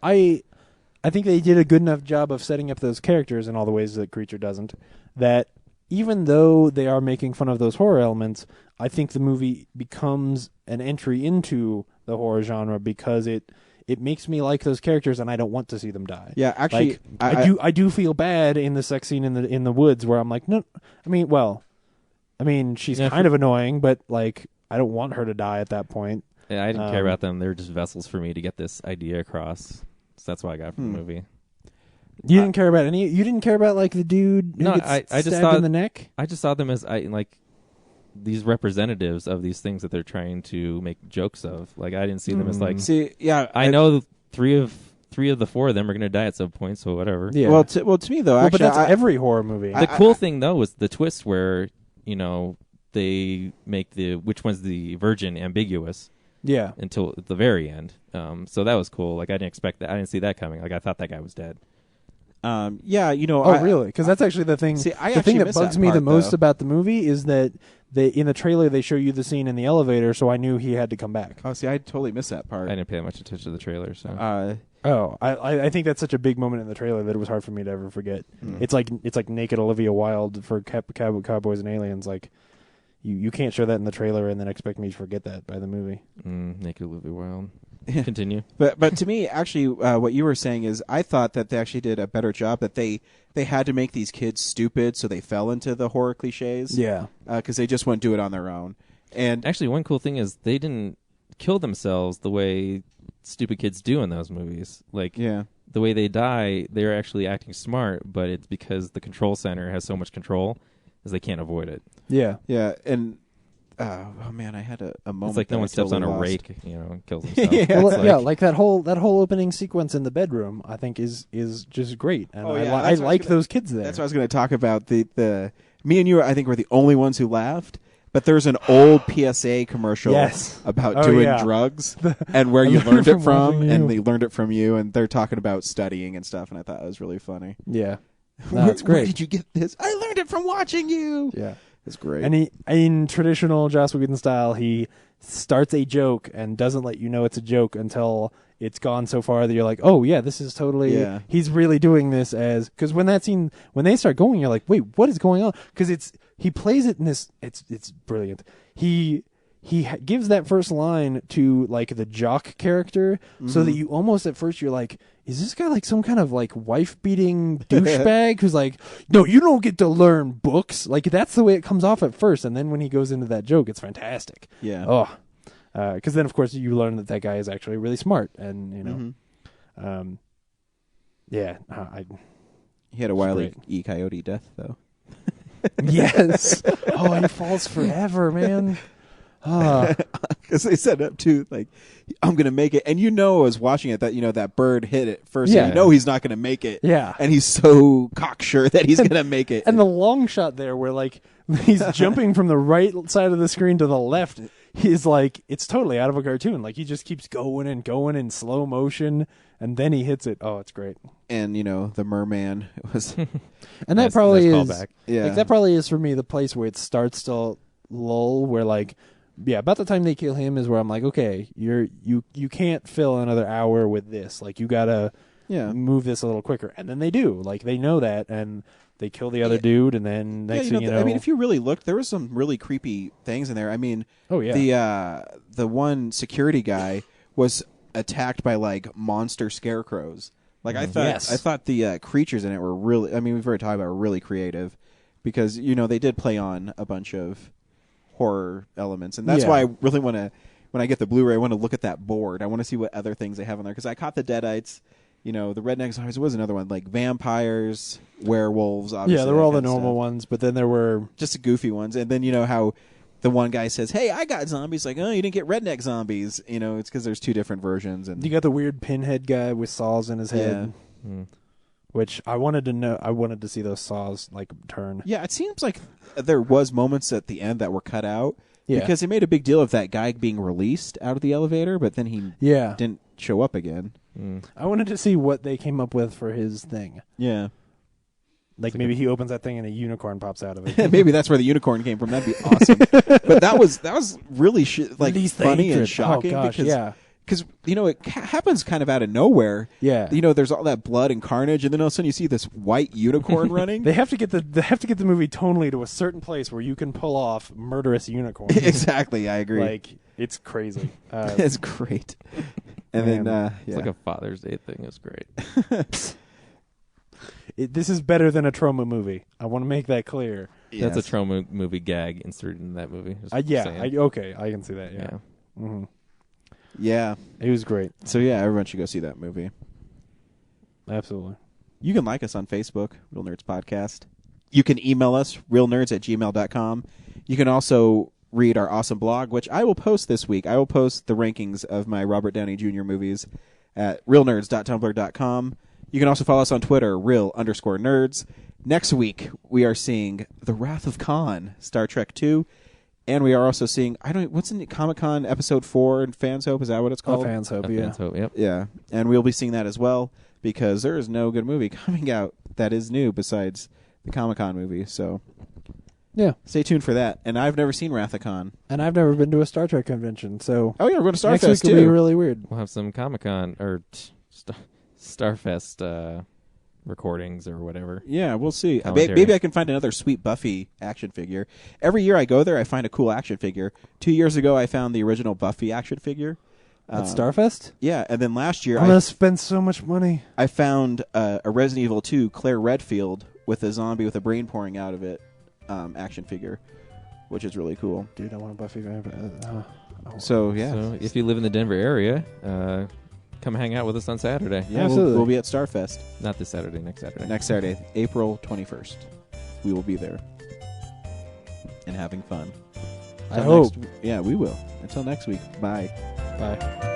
I think they did a good enough job of setting up those characters in all the ways that Creature doesn't, that even though they are making fun of those horror elements, I think the movie becomes an entry into the horror genre because it makes me like those characters and I don't want to see them die. Yeah, actually, like, I do feel bad in the sex scene in the woods where I'm like, no, she's kind of annoying, but like, I don't want her to die at that point. Yeah, I didn't care about them. They were just vessels for me to get this idea across. So that's what I got from the movie. You didn't care about any. You didn't care about like the dude who No, gets I just stabbed thought in the neck. I just saw them as like these representatives of these things that they're trying to make jokes of. Like I didn't see them as like. See, yeah, I know three of the four of them are going to die at some point, so whatever. Yeah. Well, to me though, Well, actually, but that's every horror movie. The cool thing though was the twist where they make which one's the virgin ambiguous. Yeah. Until the very end. So that was cool. Like I didn't expect that. I didn't see that coming. Like I thought that guy was dead. Yeah, Oh, really? Because that's actually the thing. See, I the thing actually that miss bugs that me the part, most though. about the movie is that in the trailer they show you the scene in the elevator, so I knew he had to come back. Oh, see, I totally missed that part. I didn't pay much attention to the trailer. So I think that's such a big moment in the trailer that it was hard for me to ever forget. It's like naked Olivia Wilde for Cowboys and Aliens. Like you can't show that in the trailer and then expect me to forget that by the movie. Naked Olivia Wilde. Continue. But to me, actually, what you were saying is I thought that they actually did a better job, that they had to make these kids stupid, so they fell into the horror cliches. Yeah. Because they just wouldn't do it on their own. And actually, one cool thing is they didn't kill themselves the way stupid kids do in those movies. Like, the way they die, they're actually acting smart, but it's because the control center has so much control, is they can't avoid it. Yeah. Yeah, and oh man, I had a moment. It's like no that I one steps totally on a lost. rake, and kills himself. Like that whole opening sequence in the bedroom, I think is just great, and I like those kids there. That's what I was going to talk about. The me and you, I think, were the only ones who laughed. But there's an old PSA commercial about doing drugs and where you learned it from, and they learned it from you, and they're talking about studying and stuff, and I thought it was really funny. Yeah. No, it's great. Where did you get this? I learned it from watching you. Yeah. It's great. And he, in traditional Joss Whedon style, he starts a joke and doesn't let you know it's a joke until it's gone so far that you're like, oh yeah, this is totally, he's really doing this as, because when they start going, you're like, wait, what is going on? Because he plays it in this, it's brilliant. He gives that first line to like the jock character, so that you almost at first you're like, is this guy like some kind of like wife beating douchebag who's like, no, you don't get to learn books. Like that's the way it comes off at first, and then when he goes into that joke, it's fantastic. Yeah. Oh, because then of course you learn that guy is actually really smart, and he had a wily E. Coyote death though. Yes. Oh, he falls forever, man. Because they set up to like, I'm gonna make it, and I was watching it that that bird hit it first. Yeah. And he's not gonna make it. Yeah. And he's so cocksure that he's gonna make it. And the long shot there, where like he's jumping from the right side of the screen to the left, he's like, it's totally out of a cartoon. Like he just keeps going and going in slow motion, and then he hits it. Oh, it's great. And the merman was, and that probably is callback. Like, that probably is for me the place where it starts to lull, where like. Yeah, about the time they kill him is where I'm like, okay, you can't fill another hour with this. Like you gotta move this a little quicker, and then they do. Like they know that, and they kill the other dude, and then next thing you know, I mean, if you really look, there was some really creepy things in there. I mean, the one security guy was attacked by like monster scarecrows. Like I thought the creatures in it were really. I mean, we've already talked about, were really creative, because they did play on a bunch of horror elements, and that's why I really want to, when I get the Blu-ray, I want to look at that board. I want to see what other things they have on there, because I caught the Deadites, the redneck zombies. There was another one, like vampires, werewolves. Obviously, there were all the normal ones, but then there were just the goofy ones, and then how the one guy says, "Hey, I got zombies." Like, oh, you didn't get redneck zombies. It's because there's two different versions, and you got the weird pinhead guy with saws in his head. Which I wanted to see those saws like turn. Yeah, it seems like there was moments at the end that were cut out. Yeah. Because they made a big deal of that guy being released out of the elevator, but then he didn't show up again. I wanted to see what they came up with for his thing. Yeah. Like maybe he opens that thing and a unicorn pops out of it. Maybe that's where the unicorn came from. That'd be awesome. But that was really funny and shocking. Oh, gosh, because it happens kind of out of nowhere. Yeah. There's all that blood and carnage, and then all of a sudden you see this white unicorn running. They have to get the movie tonally to a certain place where you can pull off murderous unicorns. Exactly, I agree. Like it's crazy. It's great. And then it's like a Father's Day thing. It's great. This is better than a trauma movie. I want to make that clear. Yes. That's a trauma movie gag inserted in that movie. I can see that. Yeah. Mm-hmm. Yeah, it was great. So yeah, everyone should go see that movie. Absolutely. You can like us on Facebook, Real Nerds Podcast. You can email us, realnerds@gmail.com. You can also read our awesome blog, which I will post this week. I will post the rankings of my Robert Downey Jr. movies at realnerds.tumblr.com. You can also follow us on Twitter, real_nerds. Next week, we are seeing The Wrath of Khan, Star Trek 2. And we are also seeing, what's in Comic-Con Episode 4 in Fans Hope? Is that what it's called? Fans Hope, Fans Hope, yep. Yeah, and we'll be seeing that as well, because there is no good movie coming out that is new besides the Comic-Con movie. So Yeah. stay tuned for that. And I've never seen Wrath of Khan. And I've never been to a Star Trek convention, so... Oh, yeah, we're going to next Starfest, week too. will be really weird. We'll have some Comic-Con or Starfest recordings or whatever. Yeah, we'll see. Commentary. Maybe I can find another sweet Buffy action figure. Every year I go there, I find a cool action figure. 2 years ago, I found the original Buffy action figure. At Starfest? Yeah, and then last year I'm going to spend so much money. I found a Resident Evil 2 Claire Redfield with a zombie with a brain pouring out of it action figure, which is really cool. Dude, I want a Buffy vampire. So, yeah. So if you live in the Denver area, come hang out with us on Saturday. Yeah, Absolutely. we'll be at Starfest. Not this Saturday, next Saturday. Next Saturday, April 21st. We will be there. And having fun. I hope. Yeah, we will. Until next week. Bye. Bye.